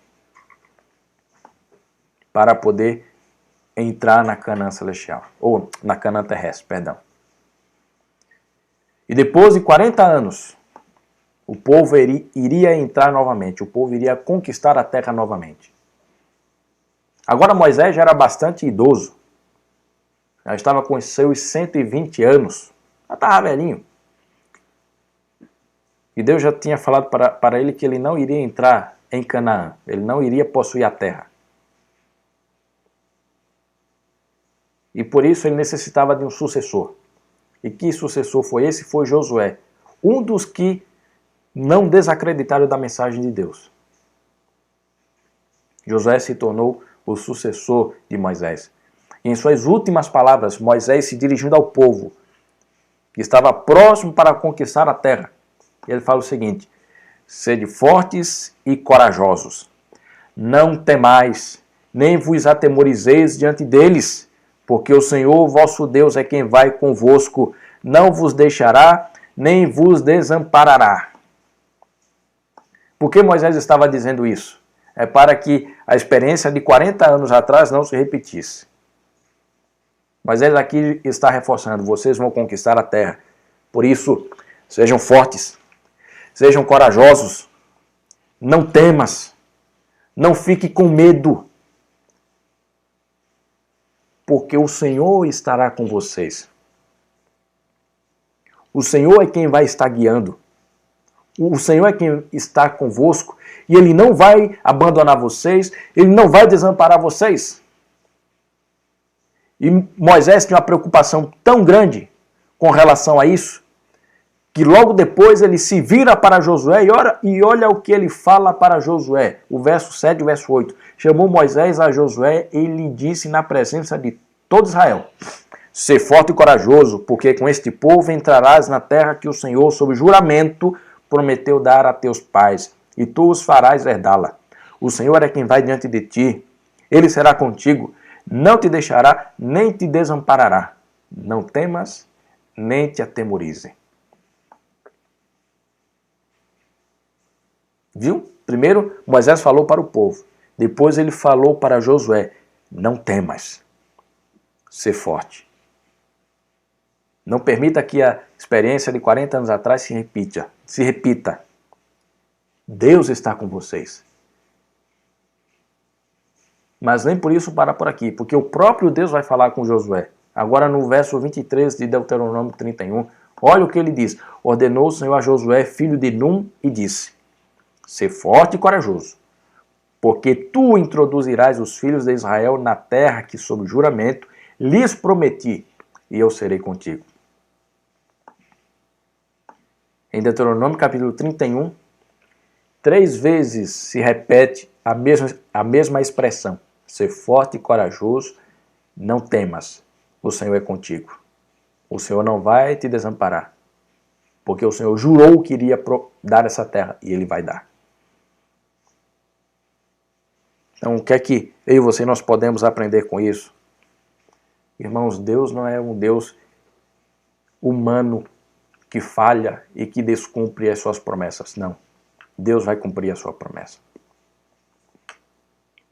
para poder entrar na Canaã celestial, ou na Canaã terrestre, perdão. E depois de 40 anos, o povo iria entrar novamente, o povo iria conquistar a terra novamente. Agora Moisés já era bastante idoso, já estava com seus 120 anos, já estava velhinho. E Deus já tinha falado para ele que ele não iria entrar em Canaã, ele não iria possuir a terra. E por isso ele necessitava de um sucessor. E que sucessor foi esse? Foi Josué, um dos que não desacreditaram da mensagem de Deus. Josué se tornou o sucessor de Moisés. E em suas últimas palavras, Moisés se dirigindo ao povo, que estava próximo para conquistar a terra, ele fala o seguinte: sede fortes e corajosos, não temais, nem vos atemorizeis diante deles, porque o Senhor vosso Deus é quem vai convosco, não vos deixará, nem vos desamparará. Por que Moisés estava dizendo isso? É para que a experiência de 40 anos atrás não se repetisse. Moisés aqui está reforçando: vocês vão conquistar a terra. Por isso, sejam fortes, sejam corajosos, não temas, não fique com medo, porque o Senhor estará com vocês. O Senhor é quem vai estar guiando. O Senhor é quem está convosco e Ele não vai abandonar vocês, Ele não vai desamparar vocês. E Moisés tinha uma preocupação tão grande com relação a isso, que logo depois ele se vira para Josué e olha o que ele fala para Josué. O verso 7 e o verso 8. Chamou Moisés a Josué e lhe disse na presença de todo Israel: sê forte e corajoso, porque com este povo entrarás na terra que o Senhor, sob juramento, prometeu dar a teus pais, e tu os farás herdá-la. O Senhor é quem vai diante de ti, Ele será contigo, não te deixará, nem te desamparará. Não temas, nem te atemorize. Viu? Primeiro Moisés falou para o povo, depois ele falou para Josué: não temas, sê forte. Não permita que a experiência de 40 anos atrás se repita. Deus está com vocês. Mas nem por isso para por aqui, porque o próprio Deus vai falar com Josué. Agora no verso 23 de Deuteronômio 31, olha o que ele diz: ordenou o Senhor a Josué, filho de Num, e disse: sê forte e corajoso, porque tu introduzirás os filhos de Israel na terra que, sob juramento, lhes prometi, e eu serei contigo. Em Deuteronômio capítulo 31, 3 vezes se repete a mesma expressão: ser forte e corajoso, não temas, o Senhor é contigo. O Senhor não vai te desamparar, porque o Senhor jurou que iria dar essa terra, e Ele vai dar. Então, o que é que eu e você nós podemos aprender com isso? Irmãos, Deus não é um Deus humano que falha e que descumpre as suas promessas. Não. Deus vai cumprir a sua promessa.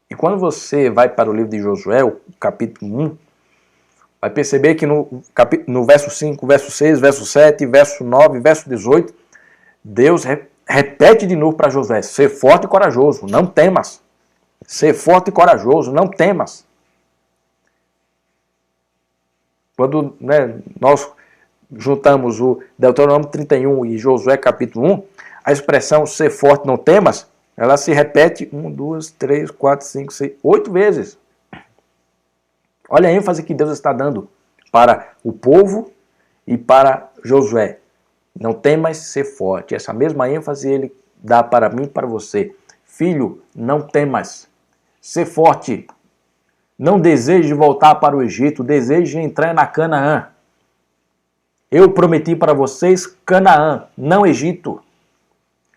E quando você vai para o livro de Josué, o capítulo 1, vai perceber que no verso 5, verso 6, verso 7, verso 9, verso 18, Deus repete de novo para Josué: ser forte e corajoso, não temas. Ser forte e corajoso, não temas. Quando nós juntamos o Deuteronômio 31 e Josué capítulo 1, a expressão ser forte, não temas, ela se repete 1, 2, 3, 4, 5, 6, 8 vezes. Olha a ênfase que Deus está dando para o povo e para Josué. Não temas, ser forte. Essa mesma ênfase ele dá para mim e para você. Filho, não temas, ser forte. Não deseje voltar para o Egito, deseje entrar na Canaã. Eu prometi para vocês Canaã, não Egito.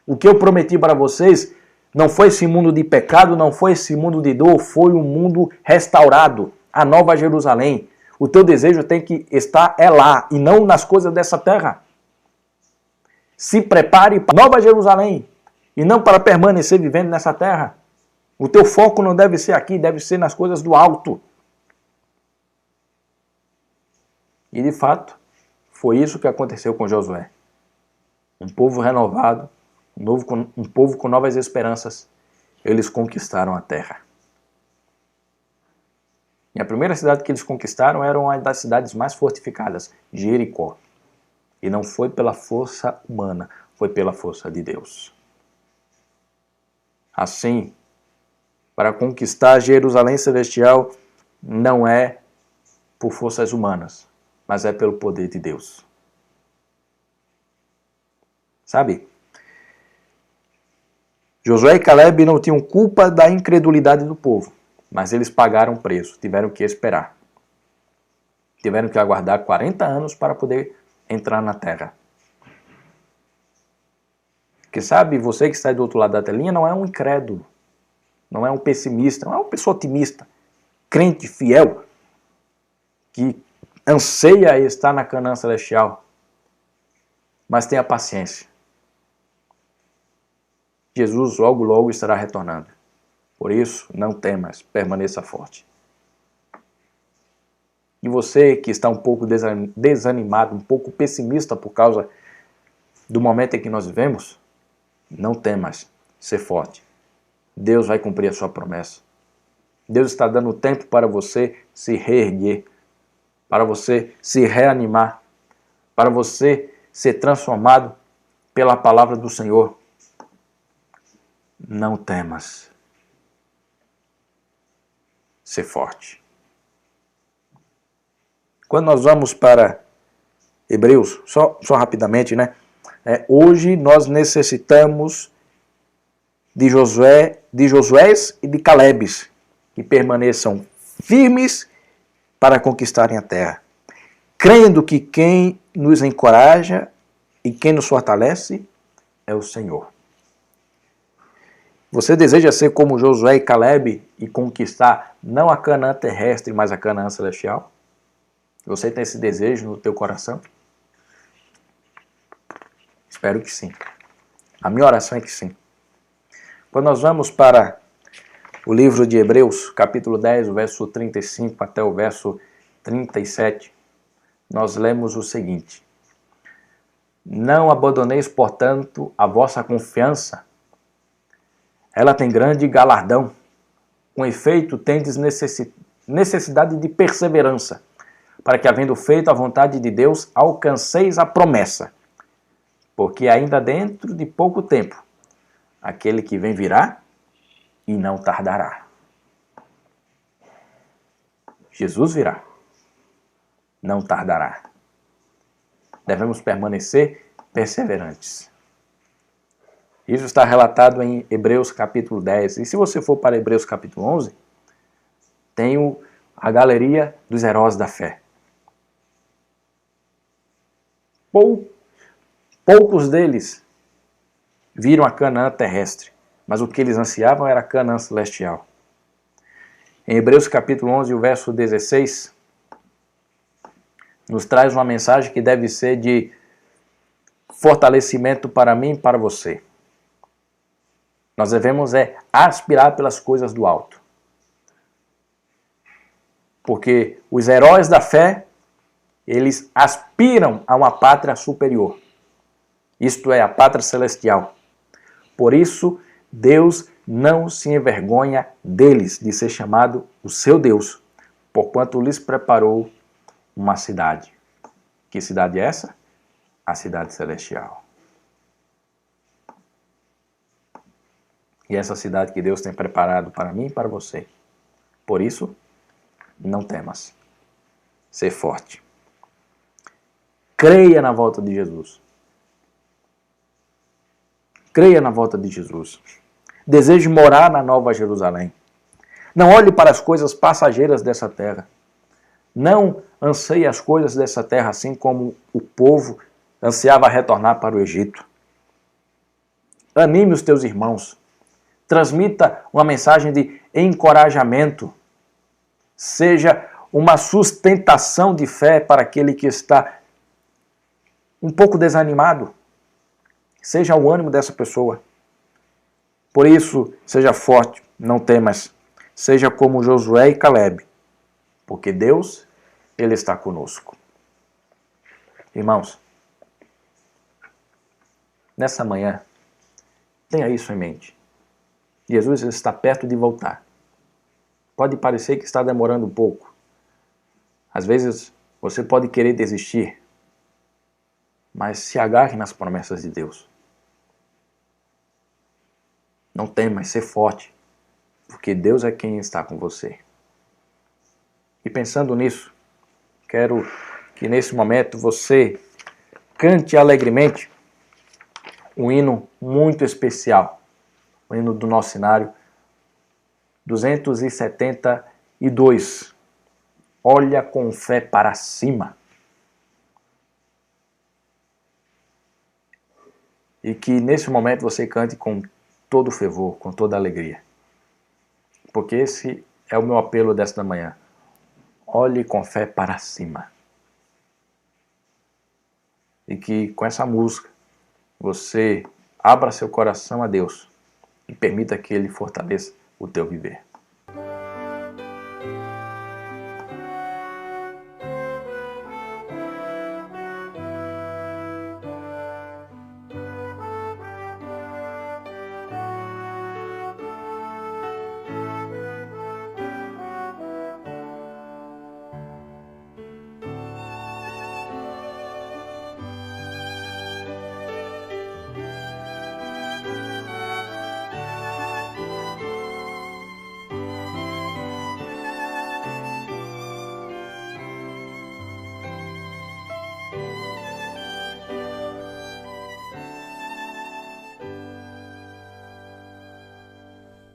O que eu prometi para vocês não foi esse mundo de pecado, não foi esse mundo de dor, foi um mundo restaurado, a Nova Jerusalém. O teu desejo tem que estar lá e não nas coisas dessa terra. Se prepare para a Nova Jerusalém e não para permanecer vivendo nessa terra. O teu foco não deve ser aqui, deve ser nas coisas do alto. E de fato, foi isso que aconteceu com Josué. Um povo renovado, um povo com novas esperanças, eles conquistaram a terra. E a primeira cidade que eles conquistaram era uma das cidades mais fortificadas, Jericó. E não foi pela força humana, foi pela força de Deus. Assim, para conquistar Jerusalém Celestial, não é por forças humanas, mas é pelo poder de Deus. Sabe? Josué e Caleb não tinham culpa da incredulidade do povo, mas eles pagaram o preço, tiveram que esperar. Tiveram que aguardar 40 anos para poder entrar na terra. Porque sabe, você que está do outro lado da telinha não é um incrédulo, não é um pessimista, não é uma pessoa otimista, crente, fiel, que anseia estar na Canaã Celestial, mas tenha paciência. Jesus logo, logo estará retornando. Por isso, não temas, permaneça forte. E você que está um pouco desanimado, um pouco pessimista por causa do momento em que nós vivemos, não temas, ser forte. Deus vai cumprir a sua promessa. Deus está dando tempo para você se reerguer, para você se reanimar, para você ser transformado pela palavra do Senhor. Não temas, ser forte. Quando nós vamos para Hebreus, só rapidamente, né? Hoje nós necessitamos de Josués e de Calebes que permaneçam firmes para conquistarem a terra, crendo que quem nos encoraja e quem nos fortalece é o Senhor. Você deseja ser como Josué e Caleb e conquistar não a Canaã terrestre, mas a Canaã celestial? Você tem esse desejo no teu coração? Espero que sim. A minha oração é que sim. Quando nós vamos para o livro de Hebreus, capítulo 10, o verso 35 até o verso 37, nós lemos o seguinte: Não abandoneis, portanto, a vossa confiança. Ela tem grande galardão. Com efeito, tendes necessidade de perseverança, para que, havendo feito a vontade de Deus, alcanceis a promessa. Porque ainda dentro de pouco tempo, aquele que vem virá e não tardará. Jesus virá, não tardará. Devemos permanecer perseverantes. Isso está relatado em Hebreus capítulo 10. E se você for para Hebreus capítulo 11, tem a galeria dos heróis da fé. Poucos deles viram a Canaã terrestre, mas o que eles ansiavam era a Canaã celestial. Em Hebreus capítulo 11, o verso 16, nos traz uma mensagem que deve ser de fortalecimento para mim e para você. Nós devemos aspirar pelas coisas do alto. Porque os heróis da fé, eles aspiram a uma pátria superior. Isto é, a pátria celestial. Por isso, Deus não se envergonha deles, de ser chamado o seu Deus, porquanto lhes preparou uma cidade. Que cidade é essa? A cidade celestial. E essa cidade que Deus tem preparado para mim e para você. Por isso, não temas. Ser forte. Creia na volta de Jesus. Creia na volta de Jesus. Deseje morar na Nova Jerusalém. Não olhe para as coisas passageiras dessa terra. Não anseie as coisas dessa terra assim como o povo ansiava retornar para o Egito. Anime os teus irmãos. Transmita uma mensagem de encorajamento. Seja uma sustentação de fé para aquele que está um pouco desanimado. Seja o ânimo dessa pessoa. Por isso, seja forte, não temas. Seja como Josué e Caleb, porque Deus, Ele está conosco. Irmãos, nessa manhã, tenha isso em mente. Jesus está perto de voltar. Pode parecer que está demorando um pouco. Às vezes, você pode querer desistir, mas se agarre nas promessas de Deus. Não temas, ser forte, porque Deus é quem está com você. E pensando nisso, quero que nesse momento você cante alegremente um hino muito especial, o hino do nosso cenário 272. Olha com fé para cima. E que nesse momento você cante com todo fervor, com toda alegria. Porque esse é o meu apelo desta manhã. Olhe com fé para cima. E que com essa música você abra seu coração a Deus e permita que Ele fortaleça o teu viver.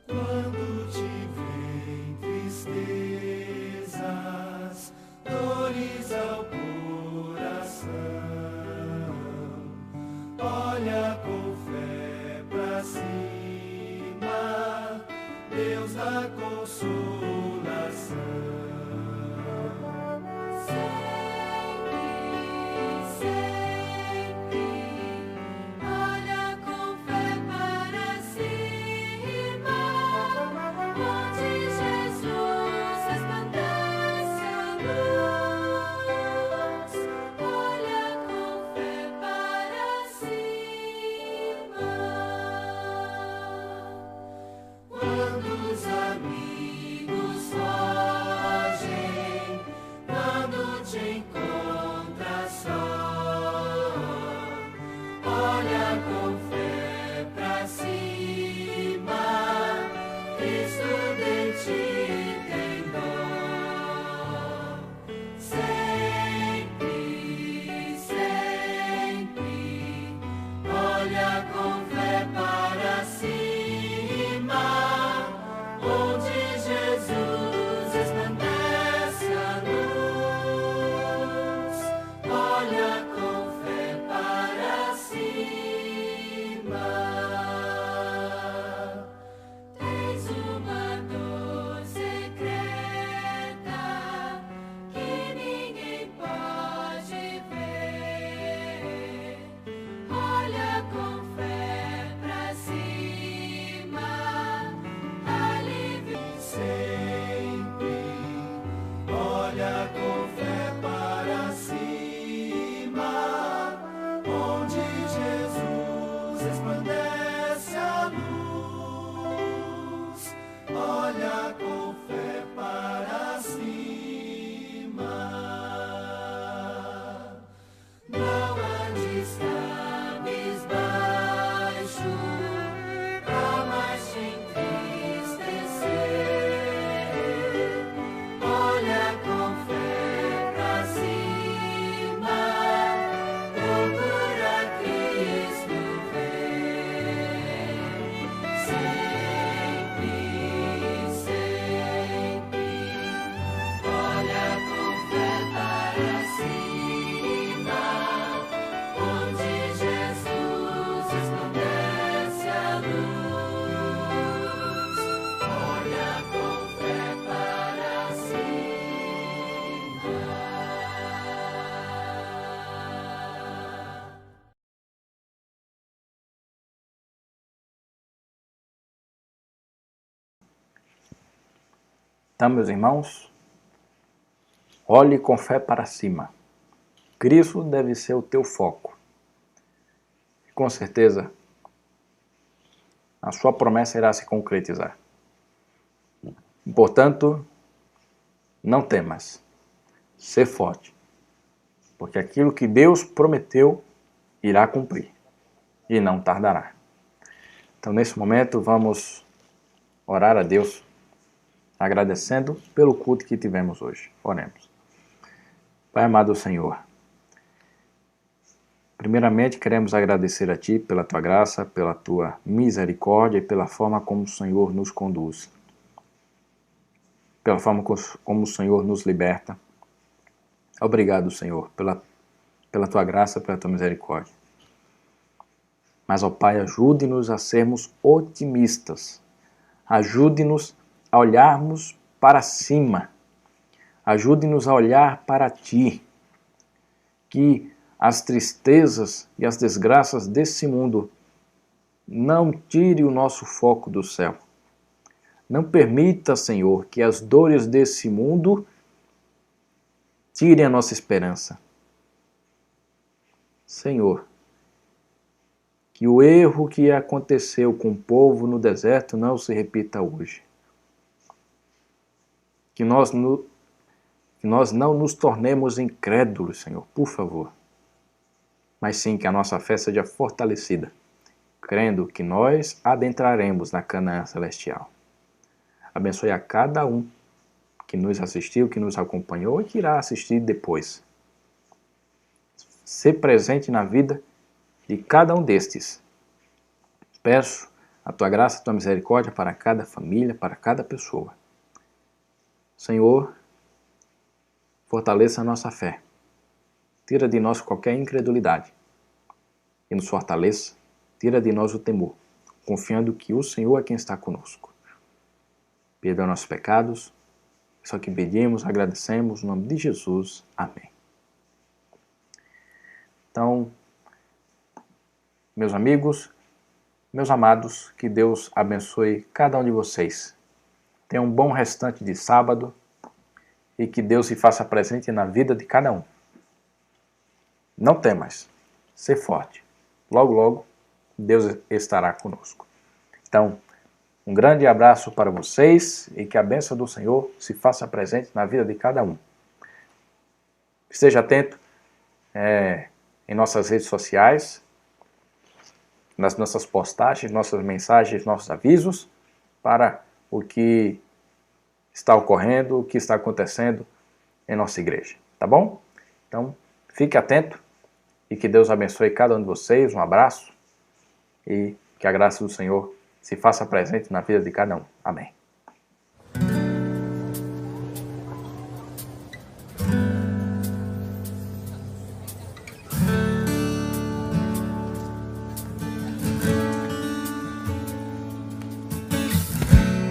Quando te vem tristezas, dores ao coração, olha com fé pra cima, Deus dá consolação. Sempre Então, meus irmãos, olhe com fé para cima. Cristo deve ser o teu foco. E com certeza, a sua promessa irá se concretizar. Portanto, não temas. Ser forte. Porque aquilo que Deus prometeu irá cumprir. E não tardará. Então, nesse momento, vamos orar a Deus, agradecendo pelo culto que tivemos hoje. Oremos. Pai amado Senhor, primeiramente queremos agradecer a Ti pela Tua graça, pela Tua misericórdia e pela forma como o Senhor nos conduz. Pela forma como o Senhor nos liberta. Obrigado, Senhor, pela Tua graça, pela Tua misericórdia. Mas, ó Pai, ajude-nos a sermos otimistas. Ajude-nos a olharmos para cima. Ajude-nos a olhar para Ti. Que as tristezas e as desgraças desse mundo não tire o nosso foco do céu. Não permita, Senhor, que as dores desse mundo tirem a nossa esperança. Senhor, que o erro que aconteceu com o povo no deserto não se repita hoje. Que nós não nos tornemos incrédulos, Senhor, por favor. Mas sim que a nossa fé seja fortalecida, crendo que nós adentraremos na Canaã celestial. Abençoe a cada um que nos assistiu, que nos acompanhou e que irá assistir depois. Ser presente na vida de cada um destes. Peço a Tua graça, a Tua misericórdia para cada família, para cada pessoa. Senhor, fortaleça a nossa fé. Tira de nós qualquer incredulidade. E nos fortaleça, tira de nós o temor, confiando que o Senhor é quem está conosco. Perdoa nossos pecados. Só que pedimos, agradecemos, no nome de Jesus. Amém. Então, meus amigos, meus amados, que Deus abençoe cada um de vocês. Tenha um bom restante de sábado e que Deus se faça presente na vida de cada um. Não temas, ser forte. Logo, logo, Deus estará conosco. Então, um grande abraço para vocês e que a bênção do Senhor se faça presente na vida de cada um. Esteja atento em nossas redes sociais, nas nossas postagens, nossas mensagens, nossos avisos, para o que está ocorrendo, o que está acontecendo em nossa igreja. Tá bom? Então, fique atento e que Deus abençoe cada um de vocês. Um abraço e que a graça do Senhor se faça presente na vida de cada um. Amém.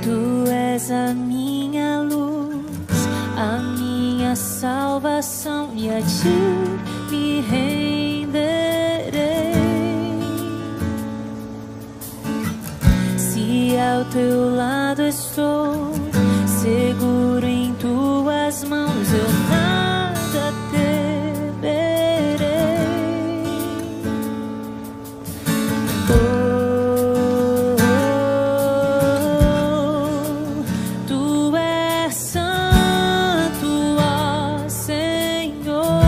Tu és a minha luz, a minha salvação, e a Ti me renderei. Se ao Teu lado estou, seguro em Tuas mãos, eu nada temerei. Tu és santo, ó Senhor.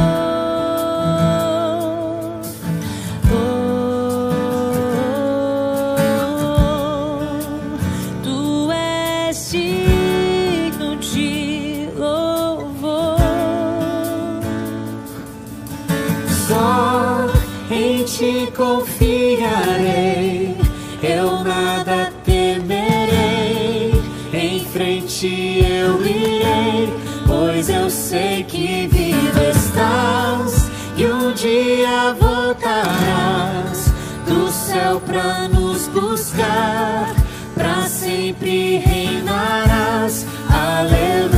Tu és digno de louvor. Só em Ti confiarei, eu nada temerei. Em frente eu irei, pois eu sei que vivo estás e um dia voltarás do céu pra nos buscar, pra sempre reinarás. Aleluia.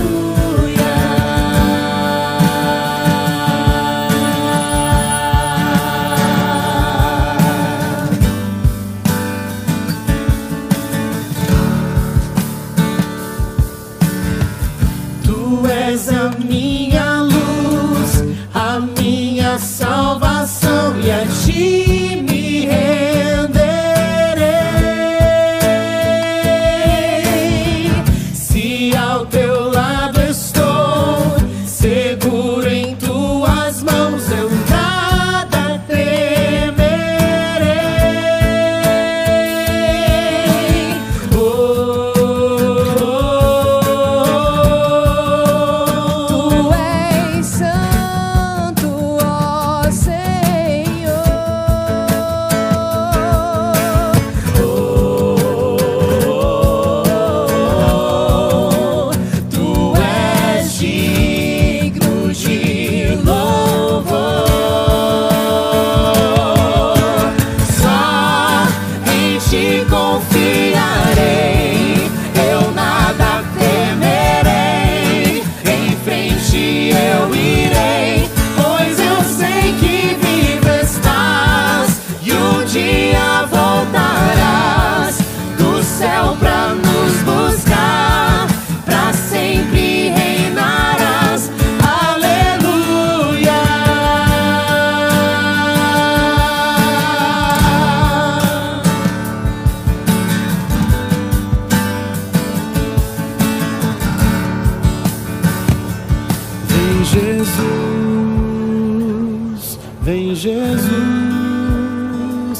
vem Jesus.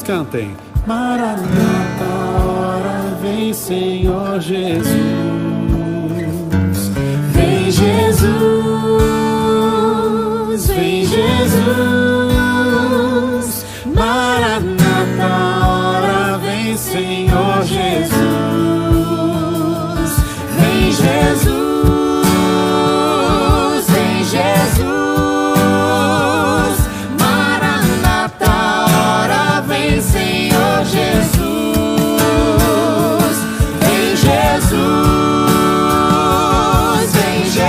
Cantem. Maranata, hora vem Senhor Jesus. Vem Jesus, vem Jesus. Maranata, hora vem Senhor Jesus. Vem Jesus, vem Jesus. Maranata, hora vem Senhor Jesus. Vem Jesus, vem Jesus.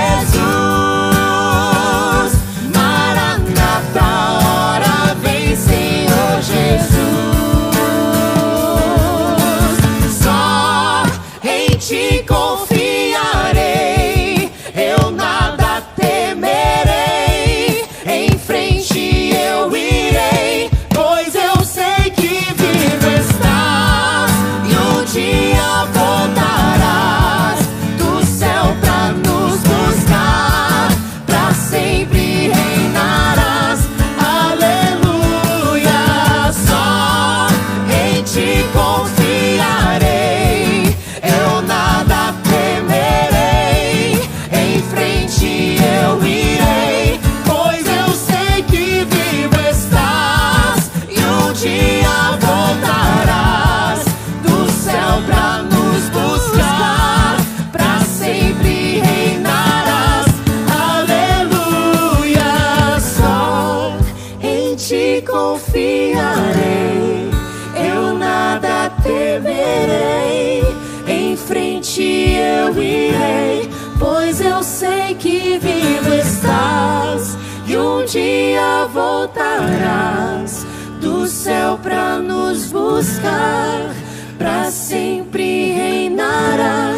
Maranata, hora vem Senhor Jesus. Só em ti confiarei, eu nada temerei. Em frente eu irei, pois eu sei que vivo estás e um dia voltarás do céu pra nos buscar, pra sempre reinarás. Aleluia, só em ti confiarei, eu nada temerei. Em frente eu irei, pois eu sei que vivo estás e um dia voltarás do céu pra nos buscar, pra sempre reinarás. Aleluia, só em ti confiarei, eu nada temerei. Em frente eu irei, pois eu sei que vivo estás e um dia voltarás do céu pra nos buscar, pra sempre reinarás.